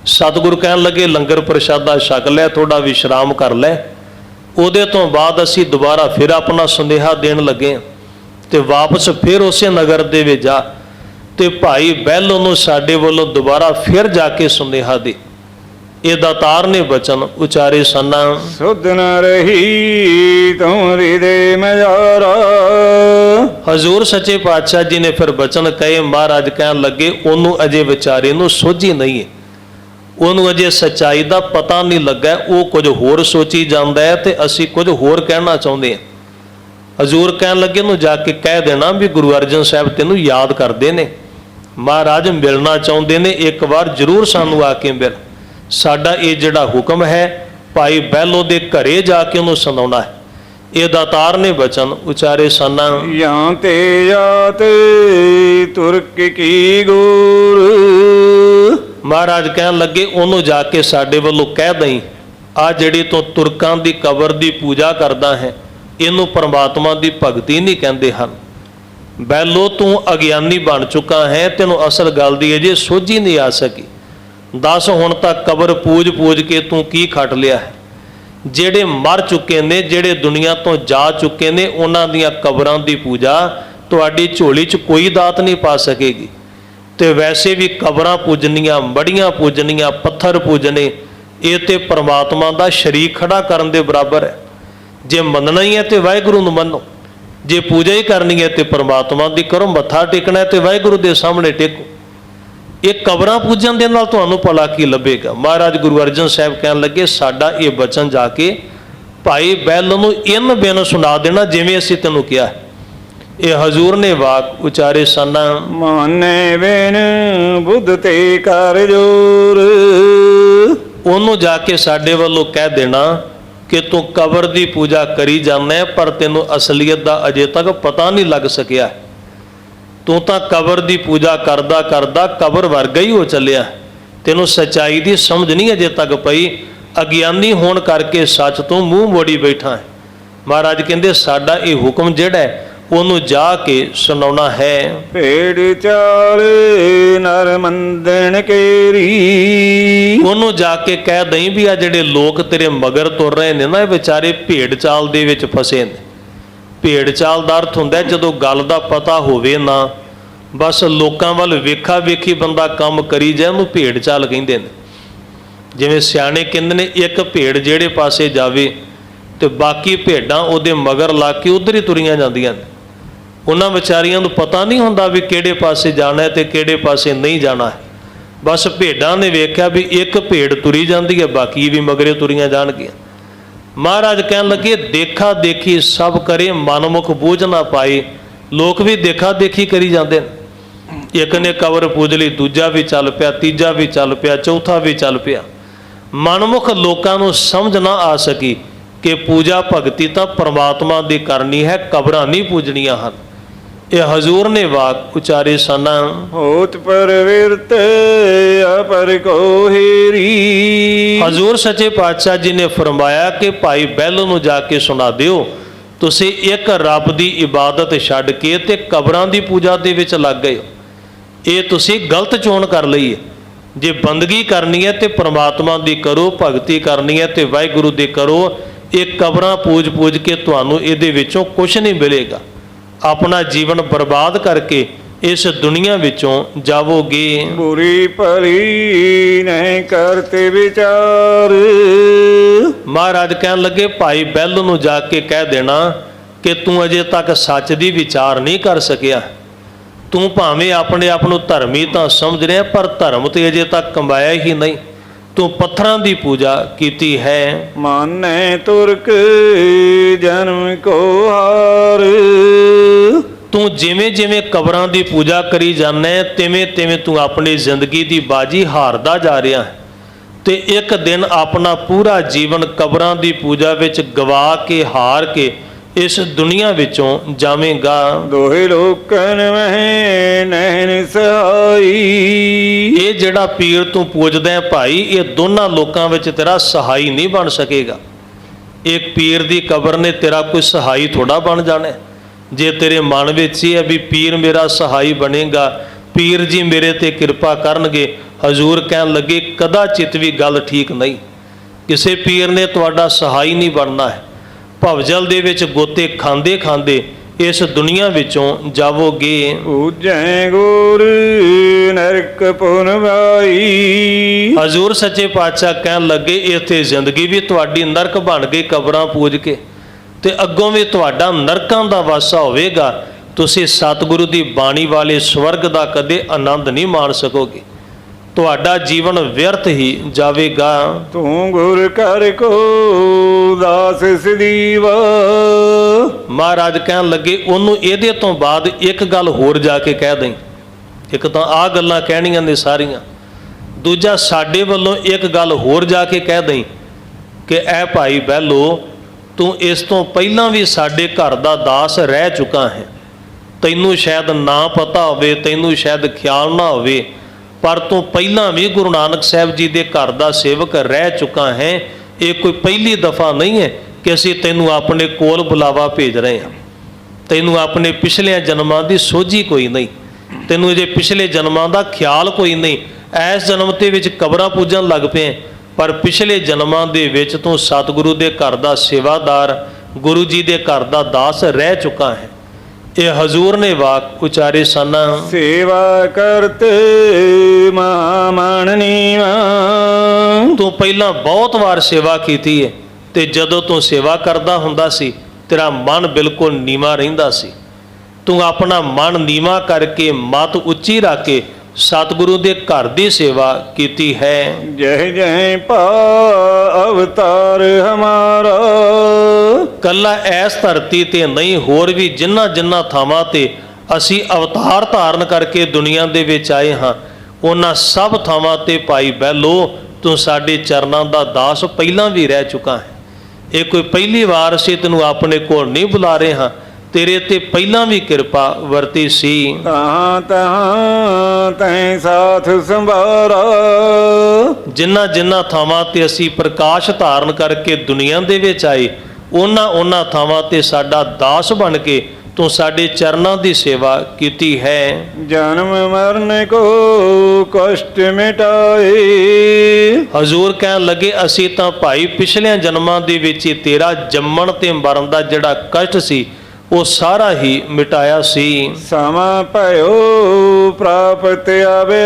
ਸਤਿਗੁਰੂ ਕਹਿਣ ਲੱਗੇ ਲੰਗਰ ਪ੍ਰਸ਼ਾਦਾ ਛਕ ਲੈ, ਥੋੜਾ ਵਿਸ਼ਰਾਮ ਕਰ ਲੈ, ਉਹਦੇ ਤੋਂ ਬਾਅਦ ਅਸੀਂ ਦੁਬਾਰਾ ਫਿਰ ਆਪਣਾ ਸੁਨੇਹਾ ਦੇਣ ਲੱਗੇ ਤੇ ਵਾਪਸ ਫਿਰ ਉਸੇ ਨਗਰ ਦੇ ਵਿੱਚ ਜਾ ਤੇ ਭਾਈ ਬਹਿਲੋ ਨੂੰ ਸਾਡੇ ਵੱਲੋਂ ਦੁਬਾਰਾ ਫਿਰ ਜਾ ਕੇ ਸੁਨੇਹਾ ਦੇ। ਇਹ ਦਾਤਾਰ ਨੇ ਬਚਨ ਉਚਾਰੇ ਸਨ। ਸੁਧ ਨ ਰਹੀ ਤੂੰ ਹਿਰਦੇ ਮਯਾਰਾ, ਹਜ਼ੂਰ ਸੱਚੇ ਪਾਤਸ਼ਾਹ ਜੀ ਨੇ ਫਿਰ ਬਚਨ ਕਹੇ। ਮਹਾਰਾਜ ਕਹਿਣ ਲੱਗੇ ਉਹਨੂੰ ਅਜੇ ਵਿਚਾਰੇ ਨੂੰ ਸੋਝੀ ਨਹੀਂ ਹੈ, ਉਹਨੂੰ ਅਜੇ ਸੱਚਾਈ ਦਾ ਪਤਾ ਨਹੀਂ ਲੱਗਾ। ਉਹ ਕੁਝ ਹੋਰ ਸੋਚੀ ਜਾਂਦਾ ਹੈ ਤੇ ਅਸੀਂ ਕੁਝ ਹੋਰ ਕਹਿਣਾ ਚਾਹੁੰਦੇ ਹਾਂ। ਹਜ਼ੂਰ ਕਹਿਣ ਲੱਗੇ ਨੂੰ ਜਾ ਕੇ ਕਹਿ ਦੇਣਾ ਵੀ ਗੁਰੂ ਅਰਜਨ ਸਾਹਿਬ ਤੈਨੂੰ ਯਾਦ ਕਰਦੇ ਨੇ, ਮਹਾਰਾਜ ਮਿਲਣਾ ਚਾਹੁੰਦੇ ਨੇ, ਇੱਕ ਵਾਰ ਜ਼ਰੂਰ ਸਾਨੂੰ ਆ ਕੇ ਮਿਲ। ਸਾਡਾ ਇਹ ਜਿਹੜਾ ਹੁਕਮ ਹੈ ਭਾਈ ਬਹਿਲੋ ਦੇ ਘਰੇ ਜਾ ਕੇ ਉਹਨੂੰ ਸੁਣਾਉਣਾ ਹੈ। ਇਹ ਦਾਤਾਰ ਨੇ ਬਚਨ ਉਚਾਰੇ ਸਨ। ਜਾਂ ਤੇ ਜਾਤ ਤੁਰਕ ਕੀ ਗੂਰ। ਮਹਾਰਾਜ ਕਹਿਣ ਲੱਗੇ ਉਹਨੂੰ ਜਾ ਕੇ ਸਾਡੇ ਵੱਲੋਂ ਕਹਿ ਦਈ, ਆ ਜਿਹੜੀ ਤੂੰ ਤੁਰਕਾਂ ਦੀ ਕਬਰ ਦੀ ਪੂਜਾ ਕਰਦਾ ਹੈ ਇਹਨੂੰ ਪਰਮਾਤਮਾ ਦੀ ਭਗਤੀ ਨਹੀਂ ਕਹਿੰਦੇ ਹਨ। ਬੈਲੋ ਤੂੰ ਅਗਿਆਨੀ ਬਣ ਚੁੱਕਾ ਹੈ, ਤੈਨੂੰ ਅਸਲ ਗੱਲ ਦੀ ਅਜੇ ਸੋਝੀ ਨਹੀਂ ਆ ਸਕੀ। ਦੱਸ ਹੁਣ ਤੱਕ ਕਬਰ ਪੂਜ ਕੇ ਤੂੰ ਕੀ ਖੱਟ ਲਿਆ ਹੈ? ਜਿਹੜੇ ਮਰ ਚੁੱਕੇ ਨੇ, ਜਿਹੜੇ ਦੁਨੀਆ ਤੋਂ ਜਾ ਚੁੱਕੇ ਨੇ, ਉਹਨਾਂ ਦੀਆਂ ਕਬਰਾਂ ਦੀ ਪੂਜਾ ਤੁਹਾਡੀ ਝੋਲੀ 'ਚ ਕੋਈ ਦਾਤ ਨਹੀਂ ਪਾ ਸਕੇਗੀ। ਤੇ ਵੈਸੇ ਵੀ ਕਬਰਾਂ ਪੂਜਣੀਆਂ, ਮੜੀਆਂ ਪੂਜਣੀਆਂ, ਪੱਥਰ ਪੂਜਣੇ, ਇਹ ਤੇ ਪਰਮਾਤਮਾ ਦਾ ਸ਼ਰੀਕ ਖੜਾ ਕਰਨ ਦੇ ਬਰਾਬਰ ਹੈ। ਜੇ ਮੰਨਣਾ ਹੀ ਹੈ ਤੇ ਵਾਹਿਗੁਰੂ ਨੂੰ ਮੰਨੋ, ਜੇ ਪੂਜਾ ਹੀ ਕਰਨੀ ਹੈ ਤੇ ਪਰਮਾਤਮਾ ਦੀ ਕਰੋ, ਮੱਥਾ ਟੇਕਣਾ ਹੈ ਤੇ ਵਾਹਿਗੁਰੂ ਦੇ ਸਾਹਮਣੇ ਟੇਕੋ। ਇਹ ਕਬਰਾਂ ਪੂਜਣ ਦੇ ਨਾਲ ਤੁਹਾਨੂੰ ਭਲਾ ਕੀ ਲੱਭੇਗਾ? ਮਹਾਰਾਜ ਗੁਰੂ ਅਰਜਨ ਸਾਹਿਬ ਕਹਿਣ ਲੱਗੇ, ਸਾਡਾ ਇਹ ਬਚਨ ਜਾ ਕੇ ਭਾਈ ਬੈਲ ਨੂੰ ਇਨ ਬਿਨ ਸੁਣਾ ਦੇਣਾ ਜਿਵੇਂ ਅਸੀਂ ਤੈਨੂੰ ਕਿਹਾ। ਇਹ ਹਜ਼ੂਰ ਨੇ ਵਾਕ ਉਚਾਰੇ ਸਨ। ਮਾਨੇ ਬਿਨ ਬੁੱਧ ਤੇ ਕਰ ਜੋਰ। ਉਹਨੂੰ ਜਾ ਕੇ ਸਾਡੇ ਵੱਲੋਂ ਕਹਿ ਦੇਣਾ ਕਿ ਤੂੰ ਕਬਰ ਦੀ ਪੂਜਾ ਕਰੀ ਜਾਂਦਾ ਪਰ ਤੈਨੂੰ ਅਸਲੀਅਤ ਦਾ ਅਜੇ ਤੱਕ ਪਤਾ ਨਹੀਂ ਲੱਗ ਸਕਿਆ। ਤੂੰ ਤਾਂ ਕਬਰ ਦੀ ਪੂਜਾ ਕਰਦਾ ਕਰਦਾ ਕਬਰ ਵਰਗਾ ਹੀ ਹੋ ਚੱਲਿਆ, ਤੈਨੂੰ ਸੱਚਾਈ ਦੀ ਸਮਝ ਨਹੀਂ ਅਜੇ ਤੱਕ ਪਈ। ਅਗਿਆਨੀ ਹੋਣ ਕਰਕੇ ਸੱਚ ਤੋਂ ਮੂੰਹ ਮੋੜੀ ਬੈਠਾ ਹੈ। ਮਹਾਰਾਜ ਕਹਿੰਦੇ ਸਾਡਾ ਇਹ ਹੁਕਮ ਜਿਹੜਾ ਹੈ ਉਹਨੂੰ ਜਾ ਕੇ ਸੁਣਾਉਣਾ ਹੈ। ਭੇਡ ਚਾਲ ਨਰ ਮੰਦਨ ਕੇਰੀ। ਉਹਨੂੰ ਜਾ ਕੇ ਕਹਿ ਦਈ ਵੀ ਆ ਜਿਹੜੇ ਲੋਕ ਤੇਰੇ ਮਗਰ ਤੁਰ ਰਹੇ ਨੇ ਨਾ, ਇਹ ਵਿਚਾਰੇ ਭੇਡ ਚਾਲ ਦੇ ਵਿੱਚ ਫਸੇ ਨੇ। ਭੇਡ ਚਾਲ ਦਾ ਅਰਥ ਹੁੰਦਾ ਜਦੋਂ ਗੱਲ ਦਾ ਪਤਾ ਹੋਵੇ ਨਾ, ਬਸ ਲੋਕਾਂ ਵੱਲ ਵੇਖਾ ਵੇਖੀ ਬੰਦਾ ਕੰਮ ਕਰੀ ਜਾਏ, ਉਹਨੂੰ ਭੇਡ ਚਾਲ ਕਹਿੰਦੇ ਨੇ। ਜਿਵੇਂ ਸਿਆਣੇ ਕਹਿੰਦੇ ਨੇ ਇੱਕ ਭੇਡ ਜਿਹੜੇ ਪਾਸੇ ਜਾਵੇ ਤੇ ਬਾਕੀ ਭੇਡਾਂ ਉਹਦੇ ਮਗਰ ਲਾ ਕੇ ਉਧਰ ਹੀ ਤੁਰੀਆਂ ਜਾਂਦੀਆਂ ਨੇ। ਉਹਨਾਂ ਵਿਚਾਰੀਆਂ ਨੂੰ ਪਤਾ ਨਹੀਂ ਹੁੰਦਾ ਵੀ ਕਿਹੜੇ ਪਾਸੇ ਜਾਣਾ ਹੈ ਤੇ ਕਿਹੜੇ ਪਾਸੇ ਨਹੀਂ ਜਾਣਾ ਹੈ। ਬਸ ਭੇਡਾਂ ਨੇ ਵੇਖਿਆ ਵੀ ਇੱਕ ਭੇਡ ਤੁਰੀ ਜਾਂਦੀ ਹੈ, ਬਾਕੀ ਵੀ ਮਗਰੇ ਤੁਰੀਆਂ ਜਾਣਗੀਆਂ। ਮਹਾਰਾਜ ਕਹਿਣ ਲੱਗੇ ਦੇਖਾ ਦੇਖੀ ਸਭ ਕਰੇ, ਮਨਮੁਖ ਬੂਝ ਨਾ ਪਾਏ। ਲੋਕ ਵੀ ਦੇਖਾ ਦੇਖੀ ਕਰੀ ਜਾਂਦੇ ਨੇ। ਇੱਕ ਨੇ ਕਬਰ ਪੂਜ ਲਈ, ਦੂਜਾ ਵੀ ਚੱਲ ਪਿਆ, ਤੀਜਾ ਵੀ ਚੱਲ ਪਿਆ, ਚੌਥਾ ਵੀ ਚੱਲ ਪਿਆ। ਮਨਮੁਖ ਲੋਕਾਂ ਨੂੰ ਸਮਝ ਨਾ ਆ ਸਕੀ ਕਿ ਪੂਜਾ ਭਗਤੀ ਤਾਂ ਪਰਮਾਤਮਾ ਦੀ ਕਰਨੀ ਹੈ, ਕਬਰਾਂ ਨਹੀਂ ਪੂਜਣੀਆਂ ਹਨ। ਇਹ ਹਜ਼ੂਰ ਨੇ ਵਾਕ ਉਚਾਰੇ ਸਨ। ਹੋਤ ਪਰਵਿਰਤ ਅਪਰ ਕੋ ਹੀਰੀ। ਹਜ਼ੂਰ ਸੱਚੇ ਪਾਤਸ਼ਾਹ ਜੀ ਨੇ ਫਰਮਾਇਆ ਕਿ ਭਾਈ ਬਹਿਲੋ ਨੂੰ ਜਾ ਕੇ ਸੁਣਾ ਦਿਓ, ਤੁਸੀਂ ਇੱਕ ਰੱਬ ਦੀ ਇਬਾਦਤ ਛੱਡ ਕੇ ਤੇ ਕਬਰਾਂ ਦੀ ਪੂਜਾ ਦੇ ਵਿੱਚ ਲੱਗ ਗਏ ਹੋ। ਇਹ ਤੁਸੀਂ ਗਲਤ ਚੋਣ ਕਰ ਲਈ ਹੈ। ਜੇ ਬੰਦਗੀ ਕਰਨੀ ਹੈ ਤੇ ਪਰਮਾਤਮਾ ਦੀ ਕਰੋ, ਭਗਤੀ ਕਰਨੀ ਹੈ ਤੇ ਵਾਹਿਗੁਰੂ ਦੀ ਕਰੋ। ਇਹ ਕਬਰਾਂ ਪੂਜ ਕੇ ਤੁਹਾਨੂੰ ਇਹਦੇ ਵਿੱਚੋਂ ਕੁਝ ਨਹੀਂ ਮਿਲੇਗਾ। ਆਪਣਾ ਜੀਵਨ ਬਰਬਾਦ ਕਰਕੇ ਇਸ ਦੁਨੀਆ ਵਿੱਚੋਂ ਜਾਵੋਗੇ। ਬੁਰੀ ਭਲੀ ਨਹੀਂ ਕਰਤੇ ਵਿਚਾਰ। ਮਹਾਰਾਜ ਕਹਿਣ ਲੱਗੇ ਭਾਈ ਬੈਲ ਨੂੰ ਜਾ ਕੇ ਕਹਿ ਦੇਣਾ ਕਿ ਤੂੰ ਅਜੇ ਤੱਕ ਸੱਚ ਦੀ ਵਿਚਾਰ ਨਹੀਂ ਕਰ ਸਕਿਆ। ਤੂੰ ਭਾਵੇਂ ਆਪਣੇ ਆਪ ਨੂੰ ਧਰਮੀ ਤਾਂ ਸਮਝ ਰਿਹਾ, ਪਰ ਧਰਮ ਤੇ ਅਜੇ ਤੱਕ ਕਮਾਇਆ ਹੀ ਨਹੀਂ। ਤੂੰ ਪੱਥਰਾਂ ਦੀ ਪੂਜਾ ਕੀਤੀ ਹੈ। ਮਾਨੇ ਤੁਰਕ ਜਨਮ ਕੋ ਹਾਰ। ਤੂੰ ਜਿਵੇਂ ਜਿਵੇਂ ਕਬਰਾਂ ਦੀ ਪੂਜਾ ਕਰੀ ਜਾਂਦਾ ਹੈ, ਤਿਵੇਂ ਤਿਵੇਂ ਤੂੰ ਆਪਣੀ ਜ਼ਿੰਦਗੀ ਦੀ ਬਾਜੀ ਹਾਰਦਾ ਜਾ ਰਿਹਾ ਹੈ ਤੇ ਇੱਕ ਦਿਨ ਆਪਣਾ ਪੂਰਾ ਜੀਵਨ ਕਬਰਾਂ ਦੀ ਪੂਜਾ ਵਿੱਚ ਗਵਾ ਕੇ ਹਾਰ ਕੇ ਇਸ ਦੁਨੀਆ ਵਿੱਚੋਂ ਜਾਵੇਂਗਾ। ਦੋਹੇ ਲੋਕਨ ਮਹਿ ਨੈਣ ਸਹਾਈ। ਇਹ ਜਿਹੜਾ ਪੀਰ ਤੂੰ ਪੂਜਦਾ ਹੈ ਭਾਈ, ਇਹ ਦੋਨਾਂ ਲੋਕਾਂ ਵਿੱਚ ਤੇਰਾ ਸਹਾਈ ਨਹੀਂ ਬਣ ਸਕੇਗਾ। ਇੱਕ ਪੀਰ ਦੀ ਕਬਰ ਨੇ ਤੇਰਾ ਕੋਈ ਸਹਾਈ ਥੋੜਾ ਬਣ ਜਾਣਾ। ਜੇ ਤੇਰੇ ਮਨ ਵਿੱਚ ਹੀ ਹੈ ਵੀ ਪੀਰ ਮੇਰਾ ਸਹਾਈ ਬਣੇਗਾ, ਪੀਰ ਜੀ ਮੇਰੇ ਤੇ ਕਿਰਪਾ ਕਰਨਗੇ, ਹਜ਼ੂਰ ਕਹਿਣ ਲੱਗੇ ਕਦਾਚਿਤ ਵੀ ਗੱਲ ਠੀਕ ਨਹੀਂ। ਕਿਸੇ ਪੀਰ ਨੇ ਤੁਹਾਡਾ ਸਹਾਈ ਨਹੀਂ ਬਣਨਾ ਹੈ। ਭਵਜਲ ਦੇ ਵਿੱਚ ਗੋਤੇ ਖਾਂਦੇ ਖਾਂਦੇ ਇਸ ਦੁਨੀਆ ਵਿੱਚੋਂ ਜਾਵੋਗੇ। ਪੂਜੈ ਗੁਰ ਨਰਕ ਪੁਨਵਾਈ। ਹਜ਼ੂਰ ਸੱਚੇ ਪਾਤਸ਼ਾਹ ਕਹਿਣ ਲੱਗੇ ਇੱਥੇ ਜ਼ਿੰਦਗੀ ਵੀ ਤੁਹਾਡੀ ਨਰਕ ਬਣ ਗਈ ਕਬਰਾਂ ਪੂਜ ਕੇ, ਤੇ ਅੱਗੋਂ ਵੀ ਤੁਹਾਡਾ ਨਰਕਾਂ ਦਾ ਵਾਸਾ ਹੋਵੇਗਾ। ਤੁਸੀਂ ਸਤਿਗੁਰੂ ਦੀ ਬਾਣੀ ਵਾਲੇ ਸਵਰਗ ਦਾ ਕਦੇ ਆਨੰਦ ਨਹੀਂ ਮਾਣ ਸਕੋਗੇ। ਤੁਹਾਡਾ ਜੀਵਨ ਵਿਅਰਥ ਹੀ ਜਾਵੇਗਾ। ਤੂੰ ਗੁਰ ਕਰ ਕੋ ਦਾਸ ਸਦੀਵਾ। ਮਹਾਰਾਜ ਕਹਿਣ ਲੱਗੇ ਉਹਨੂੰ ਇਹਦੇ ਤੋਂ ਬਾਅਦ ਇੱਕ ਗੱਲ ਹੋਰ ਜਾ ਕੇ ਕਹਿ ਦੇਂ। ਇੱਕ ਤਾਂ ਆਹ ਗੱਲਾਂ ਕਹਿਣੀਆਂ ਨੇ ਸਾਰੀਆਂ, ਦੂਜਾ ਸਾਡੇ ਵੱਲੋਂ ਇੱਕ ਗੱਲ ਹੋਰ ਜਾ ਕੇ ਕਹਿ ਦੇਂ ਕਿ ਐ ਭਾਈ ਬਹਿਲੋ ਤੂੰ ਇਸ ਤੋਂ ਪਹਿਲਾਂ ਵੀ ਸਾਡੇ ਘਰ ਦਾ ਦਾਸ ਰਹਿ ਚੁੱਕਾ ਹੈ। ਤੈਨੂੰ ਸ਼ਾਇਦ ਨਾ ਪਤਾ ਹੋਵੇ, ਤੈਨੂੰ ਸ਼ਾਇਦ ਖਿਆਲ ਨਾ ਹੋਵੇ, ਪਰ ਤੂੰ ਪਹਿਲਾਂ ਵੀ ਗੁਰੂ ਨਾਨਕ ਸਾਹਿਬ ਜੀ ਦੇ ਘਰ ਦਾ ਸੇਵਕ ਰਹਿ ਚੁੱਕਾ ਹੈ। ਇਹ ਕੋਈ ਪਹਿਲੀ ਦਫਾ ਨਹੀਂ ਹੈ ਕਿ ਅਸੀਂ ਤੈਨੂੰ ਆਪਣੇ ਕੋਲ ਬੁਲਾਵਾ ਭੇਜ ਰਹੇ ਹਾਂ। ਤੈਨੂੰ ਆਪਣੇ ਪਿਛਲੇ ਜਨਮਾਂ ਦੀ ਸੋਝੀ ਕੋਈ ਨਹੀਂ, ਤੈਨੂੰ ਇਹਦੇ ਪਿਛਲੇ ਜਨਮਾਂ ਦਾ ਖਿਆਲ ਕੋਈ ਨਹੀਂ। ਇਸ ਜਨਮ ਦੇ ਵਿੱਚ ਕਬਰਾਂ ਪੂਜਣ ਲੱਗ ਪਏ, ਪਰ ਪਿਛਲੇ ਜਨਮਾਂ ਦੇ ਵਿੱਚ ਤੂੰ ਸਤਿਗੁਰੂ ਦੇ ਘਰ ਦਾ ਸੇਵਾਦਾਰ, ਗੁਰੂ ਜੀ ਦੇ ਘਰ ਦਾ ਦਾਸ ਰਹਿ ਚੁੱਕਾ ਹੈ। ਇਹ ਹਜ਼ੂਰ ਨੇ ਵਾਕ ਉਚਾਰੇ ਸਨ। ਸੇਵਾ ਕਰਤੇ ਮਨ ਨੀਵਾ। ਤੂੰ ਪਹਿਲਾਂ ਬਹੁਤ ਵਾਰ ਸੇਵਾ ਕੀਤੀ ਹੈ, ਤੇ ਜਦੋਂ ਤੂੰ ਸੇਵਾ ਕਰਦਾ ਹੁੰਦਾ ਸੀ ਤੇਰਾ ਮਨ ਬਿਲਕੁਲ ਨੀਵਾਂ ਰਹਿੰਦਾ ਸੀ। ਤੂੰ ਆਪਣਾ ਮਨ ਨੀਵਾਂ ਕਰਕੇ, ਮਤ ਉੱਚੀ ਰੱਖ ਕੇ ਸਤਿਗੁਰੂ ਦੇ ਘਰ ਦੀ ਸੇਵਾ ਕੀਤੀ ਹੈ। ਜਹ ਜਹ ਪਾ ਅਵਤਾਰ ਹਮਾਰਾ। ਕੱਲਾ ਇਸ ਧਰਤੀ ਤੇ ਨਹੀਂ, ਹੋਰ ਵੀ ਜਿਨ੍ਹਾਂ ਜਿਨ੍ਹਾਂ ਥਾਵਾਂ ਤੇ ਅਸੀਂ ਅਵਤਾਰ ਧਾਰਨ ਕਰਕੇ ਦੁਨੀਆ ਦੇ ਵਿੱਚ ਆਏ ਹਾਂ, ਉਹਨਾਂ ਸਭ ਥਾਵਾਂ ਤੇ ਭਾਈ ਬਹਿਲੋ ਤੂੰ ਸਾਡੇ ਚਰਨਾਂ ਦਾ ਦਾਸ ਪਹਿਲਾਂ ਵੀ ਰਹਿ ਚੁੱਕਾ ਹੈ। ਇਹ ਕੋਈ ਪਹਿਲੀ ਵਾਰ ਅਸੀਂ ਤੈਨੂੰ ਆਪਣੇ ਕੋਲ ਨਹੀਂ ਬੁਲਾ ਰਹੇ ਹਾਂ, ਤੇਰੇ ਤੇ ਪਹਿਲਾਂ ਵੀ ਕਿਰਪਾ ਵਰਤੀ ਸੀ। ਤਹਾਂ ਤਹਾਂ ਤੈਂ ਸਾਥ ਸੰਭਾਰਾ। ਜਿਨ੍ਹਾਂ ਜਿਨ੍ਹਾਂ ਥਾਵਾਂ ਤੇ ਅਸੀਂ ਪ੍ਰਕਾਸ਼ ਧਾਰਨ ਕਰਕੇ ਦੁਨੀਆ ਦੇ ਵਿੱਚ ਆਏ, ਉਹਨਾਂ ਥਾਵਾਂ ਤੇ ਸਾਡਾ ਦਾਸ ਬਣ ਕੇ ਤੂੰ ਸਾਡੇ ਚਰਨਾਂ ਦੀ ਸੇਵਾ ਕੀਤੀ ਹੈ। ਜਨਮ ਮਰਨ ਕੋ ਕਸ਼ਟ ਮਿਟਾਏ। ਹਜ਼ੂਰ ਕਹਿਣ ਲੱਗੇ ਅਸੀਂ ਤਾਂ ਭਾਈ ਪਿਛਲੇ ਜਨਮਾਂ ਦੇ ਵਿੱਚ ਹੀ ਤੇਰਾ ਜੰਮਣ ਤੇ ਮਰਨ ਦਾ ਜਿਹੜਾ ਕਸ਼ਟ ਸੀ ਉਹ ਸਾਰਾ ਹੀ ਮਿਟਾਇਆ ਸੀ। ਸਮਾਂ ਭਇਓ ਪ੍ਰਾਪਤ ਆਵੇ।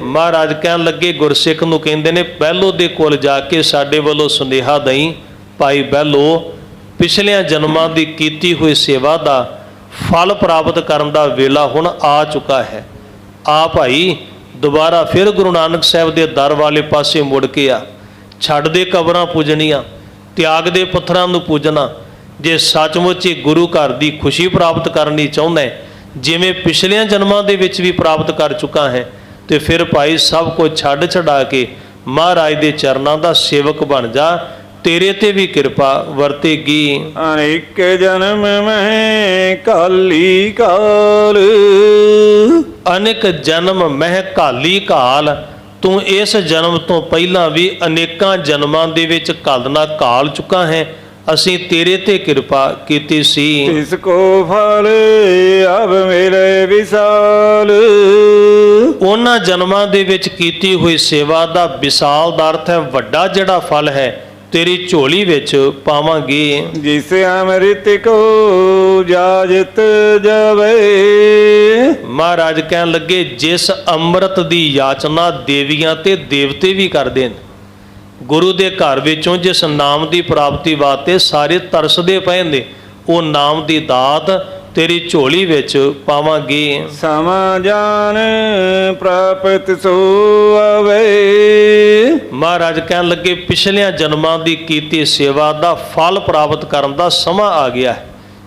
ਮਹਾਰਾਜ ਕਹਿਣ ਲੱਗੇ ਗੁਰਸਿੱਖ ਨੂੰ ਕਹਿੰਦੇ ਨੇ ਬਹਿਲੋ ਦੇ ਕੋਲ ਜਾ ਕੇ ਸਾਡੇ ਵੱਲੋਂ ਸੁਨੇਹਾ ਦਈ, ਭਾਈ ਬਹਿਲੋ ਪਿਛਲੇ ਜਨਮਾਂ ਦੀ ਕੀਤੀ ਹੋਈ ਸੇਵਾ ਦਾ ਫਲ ਪ੍ਰਾਪਤ ਕਰਨ ਦਾ ਵੇਲਾ ਹੁਣ ਆ ਚੁੱਕਾ ਹੈ। ਆ ਭਾਈ ਦੁਬਾਰਾ ਫਿਰ ਗੁਰੂ ਨਾਨਕ ਸਾਹਿਬ ਦੇ ਦਰ ਵਾਲੇ ਪਾਸੇ ਮੁੜ ਕੇ ਆ। ਛੱਡ ਦੇ ਕਬਰਾਂ ਪੂਜਣੀਆਂ, ਤਿਆਗ ਦੇ ਪੱਥਰਾਂ ਨੂੰ ਪੂਜਣਾ। ਜੇ ਸੱਚਮੁੱਚ ਹੀ ਗੁਰੂ ਘਰ ਦੀ ਖੁਸ਼ੀ ਪ੍ਰਾਪਤ ਕਰਨੀ ਚਾਹੁੰਦਾ ਹੈ, ਜਿਵੇਂ ਪਿਛਲੇ ਜਨਮਾਂ ਦੇ ਵਿੱਚ ਵੀ ਪ੍ਰਾਪਤ ਕਰ ਚੁੱਕਾ ਹੈ, ਤੇ ਫਿਰ ਭਾਈ ਸਭ ਕੁਝ ਛੱਡ ਛਡਾ ਕੇ ਮਹਾਰਾਜ ਦੇ ਚਰਨਾਂ ਦਾ ਸੇਵਕ ਬਣ ਜਾ, ਤੇਰੇ ਤੇ ਵੀ ਕਿਰਪਾ ਵਰਤੇਗੀ। ਅਨੇਕ ਜਨਮ ਮਹਿ ਕਾਲੀ ਕਾਲ। ਅਨੇਕ ਜਨਮ ਮਹਿ ਕਾਲੀ ਕਾਲ। ਤੂੰ ਇਸ ਜਨਮ ਤੋਂ ਪਹਿਲਾਂ ਵੀ ਅਨੇਕਾਂ ਜਨਮਾਂ ਦੇ ਵਿੱਚ ਕਾਲਨਾ ਕਾਲ ਚੁੱਕਾ ਹੈ, ਅਸੀਂ ਤੇਰੇ ਤੇ ਕਿਰਪਾ ਕੀਤੀ ਸੀ। ਇਸ ਕੋ ਫਲ ਅਬ ਮੇਰੇ ਵਿਸਾਲ। ਉਹਨਾਂ ਜਨਮਾਂ ਦੇ ਵਿੱਚ ਕੀਤੀ ਹੋਈ ਸੇਵਾ ਦਾ ਵਿਸਾਲ ਦਾ ਅਰਥ ਹੈ ਵੱਡਾ ਜਿਹੜਾ ਫਲ ਹੈ, ਤੇਰੀ ਝੋਲੀ ਵਿੱਚ ਪਾਵਾਂਗੇ। ਜਿਸ ਅੰਮ੍ਰਿਤ ਕੋ ਜਾਜਤ ਜਾਵੇ। ਮਹਾਰਾਜ ਕਹਿਣ ਲੱਗੇ ਜਿਸ ਅੰਮ੍ਰਿਤ ਦੀ ਯਾਚਨਾ ਦੇਵੀਆਂ ਤੇ ਦੇਵਤੇ ਵੀ ਕਰਦੇ ਨੇ, ਗੁਰੂ ਦੇ ਘਰ ਵਿੱਚੋਂ ਜਿਸ ਨਾਮ ਦੀ ਪ੍ਰਾਪਤੀ ਵਾਸਤੇ ਸਾਰੇ ਤਰਸਦੇ ਪਏ ਨੇ, ਉਹ ਨਾਮ ਦੀ ਦਾਤ ਤੇਰੀ ਝੋਲੀ ਵਿੱਚ ਪਾਵਾਂਗੇ। ਸਮਾਂ ਜਾਨ ਪ੍ਰਾਪਤ ਸੋ ਆਵੇ। ਮਹਾਰਾਜ ਕਹਿਣ ਲੱਗੇ ਪਿਛਲੇ ਜਨਮਾਂ ਦੀ ਕੀਤੀ ਸੇਵਾ ਦਾ ਫਲ ਪ੍ਰਾਪਤ ਕਰਨ ਦਾ ਸਮਾਂ ਆ ਗਿਆ ਹੈ।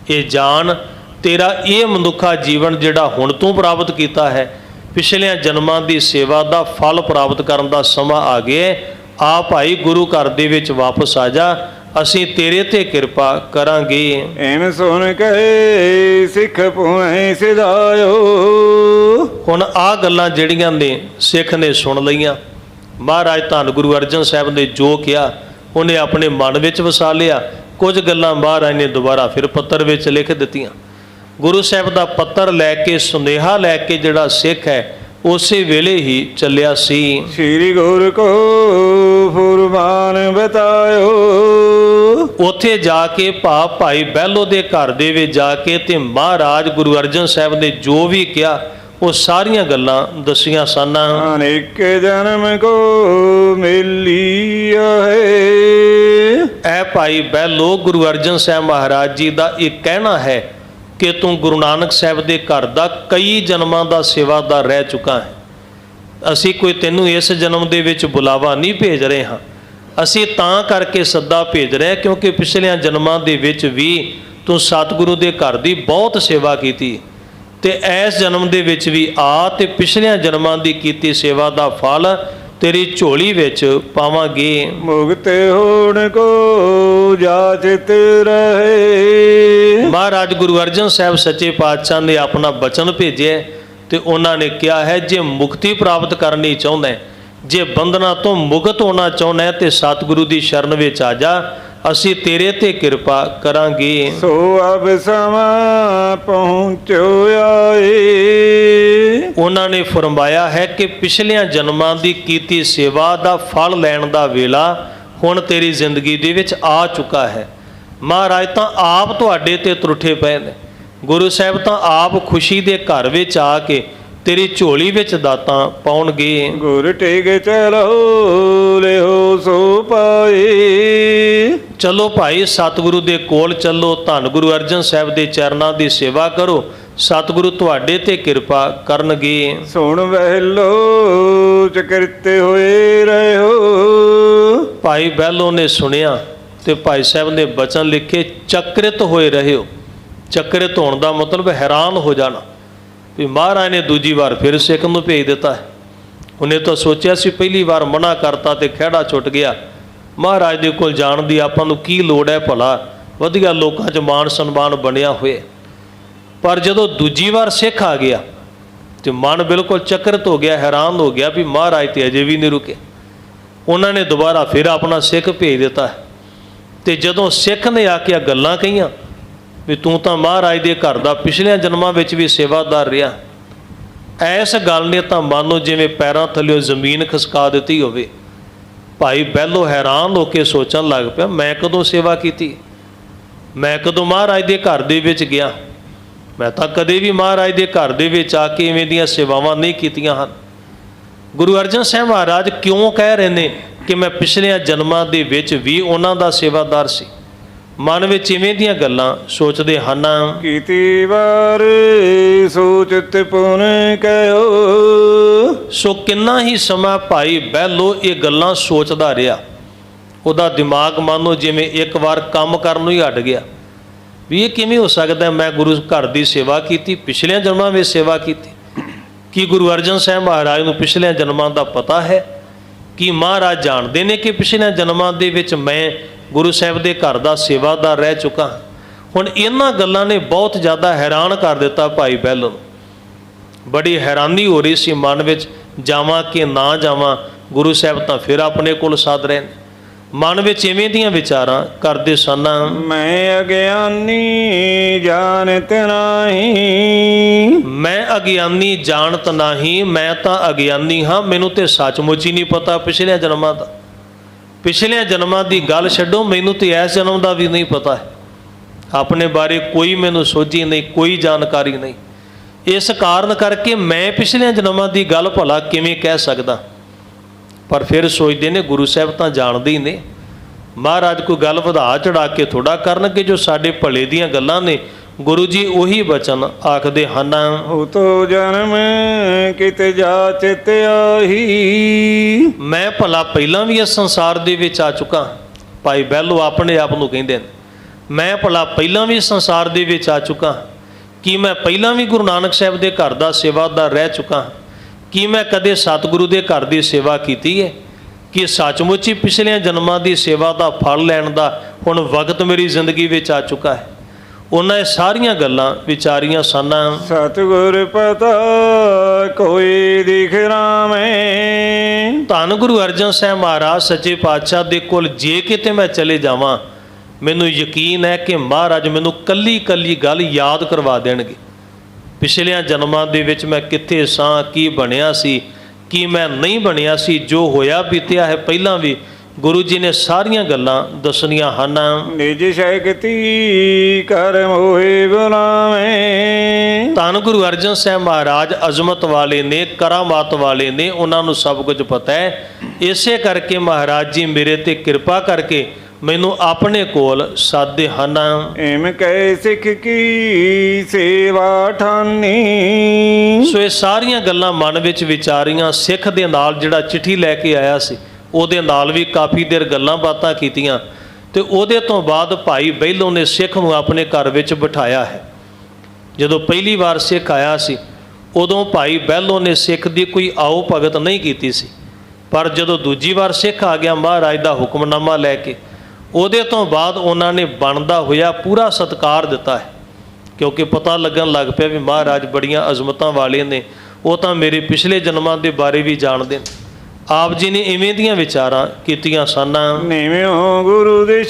ਇਹ ਜਾਣ ਤੇਰਾ ਇਹ ਮਨੁੱਖਾ ਜੀਵਨ ਜਿਹੜਾ ਹੁਣ ਤੂੰ ਪ੍ਰਾਪਤ ਕੀਤਾ ਹੈ, ਪਿਛਲੇ ਜਨਮਾਂ ਦੀ ਸੇਵਾ ਦਾ ਫਲ ਪ੍ਰਾਪਤ ਕਰਨ ਦਾ ਸਮਾਂ ਆ ਗਿਆ। ਆ ਭਾਈ ਗੁਰੂ ਘਰ ਦੇ ਵਿੱਚ ਵਾਪਸ ਆ ਜਾ, ਅਸੀਂ ਤੇਰੇ ਤੇ ਕਿਰਪਾ ਕਰਾਂਗੇ। ਐਮ ਸੁਣ ਕੇ ਸਿੱਖ ਪੁਣੇ ਸਿਧਾਇਓ। ਹੁਣ ਆ ਗੱਲਾਂ ਜਿਹੜੀਆਂ ਨੇ ਸਿੱਖ ਨੇ ਸੁਣ ਲਈਆਂ। ਮਹਾਰਾਜ ਧੰਨ ਗੁਰੂ ਅਰਜਨ ਸਾਹਿਬ ਨੇ ਜੋ ਕਿਹਾ ਉਹਨੇ ਆਪਣੇ ਮਨ ਵਿੱਚ ਵਸਾ ਲਿਆ। ਕੁਝ ਗੱਲਾਂ ਮਹਾਰਾਜ ਨੇ ਦੁਬਾਰਾ ਫਿਰ ਪੱਤਰ ਵਿੱਚ ਲਿਖ ਦਿੱਤੀਆਂ। ਗੁਰੂ ਸਾਹਿਬ ਦਾ ਪੱਤਰ ਲੈ ਕੇ, ਸੁਨੇਹਾ ਲੈ ਕੇ ਜਿਹੜਾ ਸਿੱਖ ਹੈ ਉਸੇ ਵੇਲੇ ਹੀ ਚੱਲਿਆ ਸੀ। ਸ੍ਰੀ ਗੁਰੂ ਕੋ ਫੁਰਮਾਨ ਬਤਾਇਓ। ਉੱਥੇ ਜਾ ਕੇ ਭਾਈ ਬਹਿਲੋ ਦੇ ਘਰ ਦੇ ਵਿੱਚ ਜਾ ਕੇ ਤੇ ਮਹਾਰਾਜ ਗੁਰੂ ਅਰਜਨ ਸਾਹਿਬ ਨੇ ਜੋ ਵੀ ਕਿਹਾ ਉਹ ਸਾਰੀਆਂ ਗੱਲਾਂ ਦੱਸੀਆਂ ਸਨ। ਅਨੇਕ ਜਨਮ ਕੋ ਮਿਲੀ ਹੈ। ਐ ਭਾਈ ਬਹਿਲੋ ਗੁਰੂ ਅਰਜਨ ਸਾਹਿਬ ਮਹਾਰਾਜ ਜੀ ਦਾ ਇਹ ਕਹਿਣਾ ਹੈ ਕਿ ਤੂੰ ਗੁਰੂ ਨਾਨਕ ਸਾਹਿਬ ਦੇ ਘਰ ਦਾ ਕਈ ਜਨਮਾਂ ਦਾ ਸੇਵਾਦਾਰ ਰਹਿ ਚੁੱਕਾ ਹੈ। ਅਸੀਂ ਕੋਈ ਤੈਨੂੰ ਇਸ ਜਨਮ ਦੇ ਵਿੱਚ ਬੁਲਾਵਾ ਨਹੀਂ ਭੇਜ ਰਹੇ ਹਾਂ, ਅਸੀਂ ਤਾਂ ਕਰਕੇ ਸੱਦਾ ਭੇਜ ਰਹੇ ਕਿਉਂਕਿ ਪਿਛਲੇ ਜਨਮਾਂ ਦੇ ਵਿੱਚ ਵੀ ਤੂੰ ਸਤਿਗੁਰੂ ਦੇ ਘਰ ਦੀ ਬਹੁਤ ਸੇਵਾ ਕੀਤੀ, ਤੇ ਇਸ ਜਨਮ ਦੇ ਵਿੱਚ ਵੀ ਆ ਤੇ ਪਿਛਲੇ ਜਨਮਾਂ ਦੀ ਕੀਤੀ ਸੇਵਾ ਦਾ ਫਲ ਤੇਰੀ ਝੋਲੀ ਵਿੱਚ ਪਾਵਾਂਗੇ। ਮੁਕਤ ਹੋਣ ਕੋ ਜਾਚਿਤ ਰਹੇ। ਮਹਾਰਾਜ ਗੁਰੂ ਅਰਜਨ ਸਾਹਿਬ ਸੱਚੇ ਪਾਤਸ਼ਾਹ ਨੇ ਆਪਣਾ ਬਚਨ ਭੇਜਿਆ ਤੇ ਉਹਨਾਂ ਨੇ ਕਿਹਾ ਹੈ, ਜੇ ਮੁਕਤੀ ਪ੍ਰਾਪਤ ਕਰਨੀ ਚਾਹੁੰਦਾ ਹੈ, ਜੇ ਬੰਧਨਾਂ ਤੋਂ ਮੁਕਤ ਹੋਣਾ ਚਾਹੁੰਦਾ ਹੈ ਤੇ ਸਤਿਗੁਰੂ ਦੀ ਸ਼ਰਨ ਵਿੱਚ ਆ ਜਾ, ਅਸੀਂ ਤੇਰੇ ਤੇ ਕਿਰਪਾ ਕਰਾਂਗੇ। ਸੋ ਅਬ ਸਮਾਂ ਪਹੁੰਚੋ ਆਏ। ਉਹਨਾਂ ਨੇ ਫਰਮਾਇਆ ਹੈ ਕਿ ਪਿਛਲੀਆਂ ਜਨਮਾਂ ਦੀ ਕੀਤੀ ਸੇਵਾ ਦਾ ਫਲ ਲੈਣ ਦਾ ਵੇਲਾ ਹੁਣ ਤੇਰੀ ਜ਼ਿੰਦਗੀ ਦੇ ਵਿੱਚ ਆ ਚੁੱਕਾ ਹੈ। ਮਹਾਰਾਜ ਤਾਂ ਆਪ ਤੁਹਾਡੇ ਤੇ ਤਰੁੱਠੇ ਪਏ ਨੇ। ਗੁਰੂ ਸਾਹਿਬ ਤਾਂ ਆਪ ਖੁਸ਼ੀ ਦੇ ਘਰ ਵਿੱਚ ਆ ਕੇ ਤੇਰੀ ਝੋਲੀ ਵਿੱਚ ਦਾਤਾਂ ਪਾਉਣਗੇ। ਗੁਰ ਟੇਕ ਚਲੋ ਲਿਓ ਸੋ ਪਾਏ। ਚਲੋ ਭਾਈ ਸਤਿਗੁਰੂ ਦੇ ਕੋਲ ਚੱਲੋ, ਧੰਨ ਗੁਰੂ ਅਰਜਨ ਸਾਹਿਬ ਦੇ ਚਰਨਾਂ ਦੀ ਸੇਵਾ ਕਰੋ, ਸਤਿਗੁਰੂ ਤੁਹਾਡੇ ਤੇ ਕਿਰਪਾ ਕਰਨਗੇ। ਸੁਣ ਵਹਿਲੋ ਚਕਰਤੇ ਹੋਏ ਰਹਿਓ। ਭਾਈ ਬਹਿਲੋ ਨੇ ਸੁਣਿਆ ਤੇ ਭਾਈ ਸਾਹਿਬ ਨੇ ਬਚਨ ਲਿਖੇ, ਚਕਰਿਤ ਹੋਏ ਰਹਿਓ। ਚਕਰਿਤ ਹੋਣ ਦਾ ਮਤਲਬ ਹੈਰਾਨ ਹੋ ਜਾਣਾ ਵੀ ਮਹਾਰਾਜ ਨੇ ਦੂਜੀ ਵਾਰ ਫਿਰ ਸਿੱਖ ਨੂੰ ਭੇਜ ਦਿੱਤਾ ਹੈ। ਉਹਨੇ ਤਾਂ ਸੋਚਿਆ ਸੀ ਪਹਿਲੀ ਵਾਰ ਮਨਾ ਕਰਤਾ ਤੇ ਖਹਿੜਾ ਛੁੱਟ ਗਿਆ, ਮਹਾਰਾਜ ਦੇ ਕੋਲ ਜਾਣ ਦੀ ਆਪਾਂ ਨੂੰ ਕੀ ਲੋੜ ਹੈ, ਭਲਾ ਵਧੀਆ ਲੋਕਾਂ 'ਚ ਮਾਣ ਸਨਮਾਨ ਬਣਿਆ ਹੋਏ। ਪਰ ਜਦੋਂ ਦੂਜੀ ਵਾਰ ਸਿੱਖ ਆ ਗਿਆ ਤੇ ਮਨ ਬਿਲਕੁਲ ਚਕਰਿਤ ਹੋ ਗਿਆ, ਹੈਰਾਨ ਹੋ ਗਿਆ ਵੀ ਮਹਾਰਾਜ ਤੇ ਅਜੇ ਵੀ ਨਹੀਂ ਰੁਕੇ। ਉਹਨਾਂ ਨੇ ਦੁਬਾਰਾ ਫਿਰ ਆਪਣਾ ਸਿੱਖ ਭੇਜ ਦਿੱਤਾ ਤੇ ਜਦੋਂ ਸਿੱਖ ਨੇ ਆ ਕੇ ਗੱਲਾਂ ਕਹੀਆਂ ਵੀ ਤੂੰ ਤਾਂ ਮਹਾਰਾਜ ਦੇ ਘਰ ਦਾ ਪਿਛਲੀਆਂ ਜਨਮਾਂ ਵਿੱਚ ਵੀ ਸੇਵਾਦਾਰ ਰਿਹਾ, ਐਸ ਗੱਲ ਨੇ ਤਾਂ ਮਨ ਨੂੰ ਜਿਵੇਂ ਪੈਰਾਂ ਥੱਲੇ ਜ਼ਮੀਨ ਖਿਸਕਾ ਦਿੱਤੀ ਹੋਵੇ। ਭਾਈ ਬਹਿਲੋ ਹੈਰਾਨ ਹੋ ਕੇ ਸੋਚਣ ਲੱਗ ਪਿਆ, ਮੈਂ ਕਦੋਂ ਸੇਵਾ ਕੀਤੀ, ਮੈਂ ਕਦੋਂ ਮਹਾਰਾਜ ਦੇ ਘਰ ਦੇ ਵਿੱਚ ਗਿਆ, ਮੈਂ ਤਾਂ ਕਦੇ ਵੀ ਮਹਾਰਾਜ ਦੇ ਘਰ ਦੇ ਵਿੱਚ ਆ ਕੇ ਇਵੇਂ ਦੀਆਂ ਸੇਵਾਵਾਂ ਨਹੀਂ ਕੀਤੀਆਂ ਹਨ। ਗੁਰੂ ਅਰਜਨ ਸਾਹਿਬ ਮਹਾਰਾਜ ਕਿਉਂ ਕਹਿ ਰਹੇ ਨੇ ਕਿ ਮੈਂ ਪਿਛਲੀਆਂ ਜਨਮਾਂ ਦੇ ਵਿੱਚ ਵੀ ਉਹਨਾਂ ਦਾ ਸੇਵਾਦਾਰ ਸੀ? ਮਨ ਵਿੱਚ ਇਵੇਂ ਦੀਆਂ ਗੱਲਾਂ ਸੋਚਦੇ ਹਨ। ਕੀਤੀ ਵਾਰ ਸੋਚਤ ਪੁਨ ਕਹਿਓ। ਸੋ ਕਿੰਨਾ ਹੀ ਸਮਾਂ ਭਾਈ ਬਹਿਲੋ ਇਹ ਗੱਲਾਂ ਸੋਚਦਾ ਰਿਹਾ। ਉਹਦਾ ਦਿਮਾਗ ਮਾਨੋ ਜਿਵੇਂ ਇੱਕ ਵਾਰ ਕੰਮ ਕਰਨ ਨੂੰ ਹੀ ਹਟ ਗਿਆ ਵੀ ਇਹ ਕਿਵੇਂ ਹੋ ਸਕਦਾ, ਮੈਂ ਗੁਰੂ ਘਰ ਦੀ ਸੇਵਾ ਕੀਤੀ, ਪਿਛਲੀਆਂ ਜਨਮਾਂ ਵਿੱਚ ਸੇਵਾ ਕੀਤੀ। ਕੀ ਗੁਰੂ ਅਰਜਨ ਸਾਹਿਬ ਮਹਾਰਾਜ ਨੂੰ ਪਿਛਲੀਆਂ ਜਨਮਾਂ ਦਾ ਪਤਾ ਹੈ? ਕੀ ਮਹਾਰਾਜ ਜਾਣਦੇ ਨੇ ਕਿ ਪਿਛਲੀਆਂ ਜਨਮਾਂ ਦੇ ਵਿੱਚ ਮੈਂ ਗੁਰੂ ਸਾਹਿਬ ਦੇ ਘਰ ਦਾ ਸੇਵਾਦਾਰ ਰਹਿ ਚੁੱਕਾ? ਹੁਣ ਇਹਨਾਂ ਗੱਲਾਂ ਨੇ ਬਹੁਤ ਜ਼ਿਆਦਾ ਹੈਰਾਨ ਕਰ ਦਿੱਤਾ ਭਾਈ ਬਹਿਲੋ ਨੂੰ। ਬੜੀ ਹੈਰਾਨੀ ਹੋ ਰਹੀ ਸੀ ਮਨ ਵਿੱਚ, ਜਾਵਾਂ ਕਿ ਨਾ ਜਾਵਾਂ। ਗੁਰੂ ਸਾਹਿਬ ਤਾਂ ਫਿਰ ਆਪਣੇ ਕੋਲ ਸਾਧ ਰਹੇ ਨੇ। ਮਨ ਵਿੱਚ ਇਵੇਂ ਦੀਆਂ ਵਿਚਾਰਾਂ ਕਰਦੇ ਸਨ, ਮੈਂ ਅਗਿਆਨੀ ਜਾਣਤ ਨਹੀਂ। ਮੈਂ ਅਗਿਆਨੀ ਜਾਣਤ ਨਹੀਂ, ਮੈਂ ਤਾਂ ਅਗਿਆਨੀ ਹਾਂ, ਮੈਨੂੰ ਤੇ ਸੱਚਮੁੱਚ ਹੀ ਨਹੀਂ ਪਤਾ ਪਿਛਲੇ ਜਨਮਾਂ ਦਾ। ਪਿਛਲੇ ਜਨਮਾਂ ਦੀ ਗੱਲ ਛੱਡੋ, ਮੈਨੂੰ ਤੇ ਇਸ ਜਨਮ ਦਾ ਵੀ ਨਹੀਂ ਪਤਾ ਹੈ। ਆਪਣੇ ਬਾਰੇ ਕੋਈ ਮੈਨੂੰ ਸੋਝੀ ਨਹੀਂ, ਕੋਈ ਜਾਣਕਾਰੀ ਨਹੀਂ। ਇਸ ਕਾਰਨ ਕਰਕੇ ਮੈਂ ਪਿਛਲੇ ਜਨਮਾਂ ਦੀ ਗੱਲ ਭਲਾ ਕਿਵੇਂ ਕਹਿ ਸਕਦਾ? ਪਰ ਫਿਰ ਸੋਚਦੇ ਨੇ ਗੁਰੂ ਸਾਹਿਬ ਤਾਂ ਜਾਣਦੇ ਹੀ ਨੇ, ਮਹਾਰਾਜ ਕੋਈ ਗੱਲ ਵਧਾ ਚੜਾ ਕੇ ਥੋੜਾ ਕਰਨਗੇ, ਜੋ ਸਾਡੇ ਭਲੇ ਦੀਆਂ ਗੱਲਾਂ ਨੇ ਗੁਰੂ ਜੀ ਉਹੀ ਬਚਨ ਆਖਦੇ ਹਨ। ਹੋ ਤੋ ਜਨਮ ਕਿਤੇ ਜਾਚਿਤ ਆਹੀ। ਮੈਂ ਭਲਾ ਪਹਿਲਾਂ ਵੀ ਇਸ ਸੰਸਾਰ ਦੇ ਵਿੱਚ ਆ ਚੁੱਕਾ। ਭਾਈ ਬਹਿਲੋ ਆਪਣੇ ਆਪ ਨੂੰ ਕਹਿੰਦੇ ਨੇ, ਮੈਂ ਭਲਾ ਪਹਿਲਾਂ ਵੀ ਸੰਸਾਰ ਦੇ ਵਿੱਚ ਆ ਚੁੱਕਾ। ਕੀ ਮੈਂ ਪਹਿਲਾਂ ਵੀ ਗੁਰੂ ਨਾਨਕ ਸਾਹਿਬ ਦੇ ਘਰ ਦਾ ਸੇਵਾਦਾਰ ਰਹਿ ਚੁੱਕਾ? ਕੀ ਮੈਂ ਕਦੇ ਸਤਿਗੁਰੂ ਦੇ ਘਰ ਦੀ ਸੇਵਾ ਕੀਤੀ ਹੈ? ਕਿ ਸੱਚਮੁੱਚ ਹੀ ਪਿਛਲੀਆਂ ਜਨਮਾਂ ਦੀ ਸੇਵਾ ਦਾ ਫਲ ਲੈਣ ਦਾ ਹੁਣ ਵਕਤ ਮੇਰੀ ਜ਼ਿੰਦਗੀ ਵਿੱਚ ਆ ਚੁੱਕਾ ਹੈ? ਉਹਨਾਂ ਇਹ ਸਾਰੀਆਂ ਗੱਲਾਂ ਵਿਚਾਰੀਆਂ ਸਨ। ਸਤਿਗੁਰ ਪਤਾ ਕੋਈ ਦਿਖ ਰਾਮੇ। ਧੰਨ ਗੁਰੂ ਅਰਜਨ ਸਾਹਿਬ ਮਹਾਰਾਜ ਸੱਚੇ ਪਾਤਸ਼ਾਹ ਦੇ ਕੋਲ ਜੇ ਕਿਤੇ ਮੈਂ ਚਲੇ ਜਾਵਾਂ, ਮੈਨੂੰ ਯਕੀਨ ਹੈ ਕਿ ਮਹਾਰਾਜ ਮੈਨੂੰ ਕੱਲੀ ਕੱਲੀ ਗੱਲ ਯਾਦ ਕਰਵਾ ਦੇਣਗੇ। ਪਿਛਲੀਆਂ ਜਨਮਾਂ ਦੇ ਵਿੱਚ ਮੈਂ ਕਿੱਥੇ ਸਾਂ, ਕੀ ਬਣਿਆ ਸੀ, ਕੀ ਮੈਂ ਨਹੀਂ ਬਣਿਆ ਸੀ, ਜੋ ਹੋਇਆ ਬੀਤਿਆ ਹੈ ਪਹਿਲਾਂ ਵੀ ਗੁਰੂ ਜੀ ਨੇ ਸਾਰੀਆਂ ਗੱਲਾਂ ਦੱਸਣੀਆਂ ਹਨ। ਨਿਜ ਸ਼ਕਤੀ ਕਰਮ ਹੋਏ ਬੁਲਾਵੇਂ। ਧੰਨ ਗੁਰੂ ਅਰਜਨ ਸਾਹਿਬ ਮਹਾਰਾਜ ਅਜ਼ਮਤ ਵਾਲੇ ਨੇ, ਕਰਾਮਾਤ ਵਾਲੇ ਨੇ, ਉਹਨਾਂ ਨੂੰ ਸਭ ਕੁਝ ਪਤਾ ਹੈ। ਇਸੇ ਕਰਕੇ ਮਹਾਰਾਜ ਜੀ ਮੇਰੇ ਤੇ ਕਿਰਪਾ ਕਰਕੇ ਮੈਨੂੰ ਆਪਣੇ ਕੋਲ ਸਾਧੇ ਹਨ। ਇਮ ਕਹਿ ਸਿੱਖ ਕੀ ਸੇਵਾ ਠਾਨੀ। ਸੋ ਇਹ ਸਾਰੀਆਂ ਗੱਲਾਂ ਮਨ ਵਿੱਚ ਵਿਚਾਰੀਆਂ। ਸਿੱਖ ਦੇ ਨਾਲ ਜਿਹੜਾ ਚਿੱਠੀ ਲੈ ਕੇ ਆਇਆ ਸੀ ਉਹਦੇ ਨਾਲ ਵੀ ਕਾਫੀ ਦੇਰ ਗੱਲਾਂ ਬਾਤਾਂ ਕੀਤੀਆਂ ਤੇ ਉਹਦੇ ਤੋਂ ਬਾਅਦ ਭਾਈ ਬਹਿਲੋ ਨੇ ਸਿੱਖ ਨੂੰ ਆਪਣੇ ਘਰ ਵਿੱਚ ਬਿਠਾਇਆ ਹੈ। ਜਦੋਂ ਪਹਿਲੀ ਵਾਰ ਸਿੱਖ ਆਇਆ ਸੀ ਉਦੋਂ ਭਾਈ ਬਹਿਲੋ ਨੇ ਸਿੱਖ ਦੀ ਕੋਈ ਆਓ ਭਗਤ ਨਹੀਂ ਕੀਤੀ ਸੀ। ਪਰ ਜਦੋਂ ਦੂਜੀ ਵਾਰ ਸਿੱਖ ਆ ਗਿਆ ਮਹਾਰਾਜ ਦਾ ਹੁਕਮਨਾਮਾ ਲੈ ਕੇ, ਉਹਦੇ ਤੋਂ ਬਾਅਦ ਉਹਨਾਂ ਨੇ ਬਣਦਾ ਹੋਇਆ ਪੂਰਾ ਸਤਿਕਾਰ ਦਿੱਤਾ ਹੈ, ਕਿਉਂਕਿ ਪਤਾ ਲੱਗਣ ਲੱਗ ਪਿਆ ਵੀ ਮਹਾਰਾਜ ਬੜੀਆਂ ਅਜ਼ਮਤਾਂ ਵਾਲੇ ਨੇ, ਉਹ ਤਾਂ ਮੇਰੇ ਪਿਛਲੇ ਜਨਮਾਂ ਦੇ ਬਾਰੇ ਵੀ ਜਾਣਦੇ ਨੇ। ਆਪ ਜੀ ਨੇ ਇਵੇਂ ਦੀਆਂ ਵਿਚਾਰਾਂ ਕੀਤੀਆਂ ਸਨ। ਨੀਵਿਓ ਗੁਰੂ ਦੇ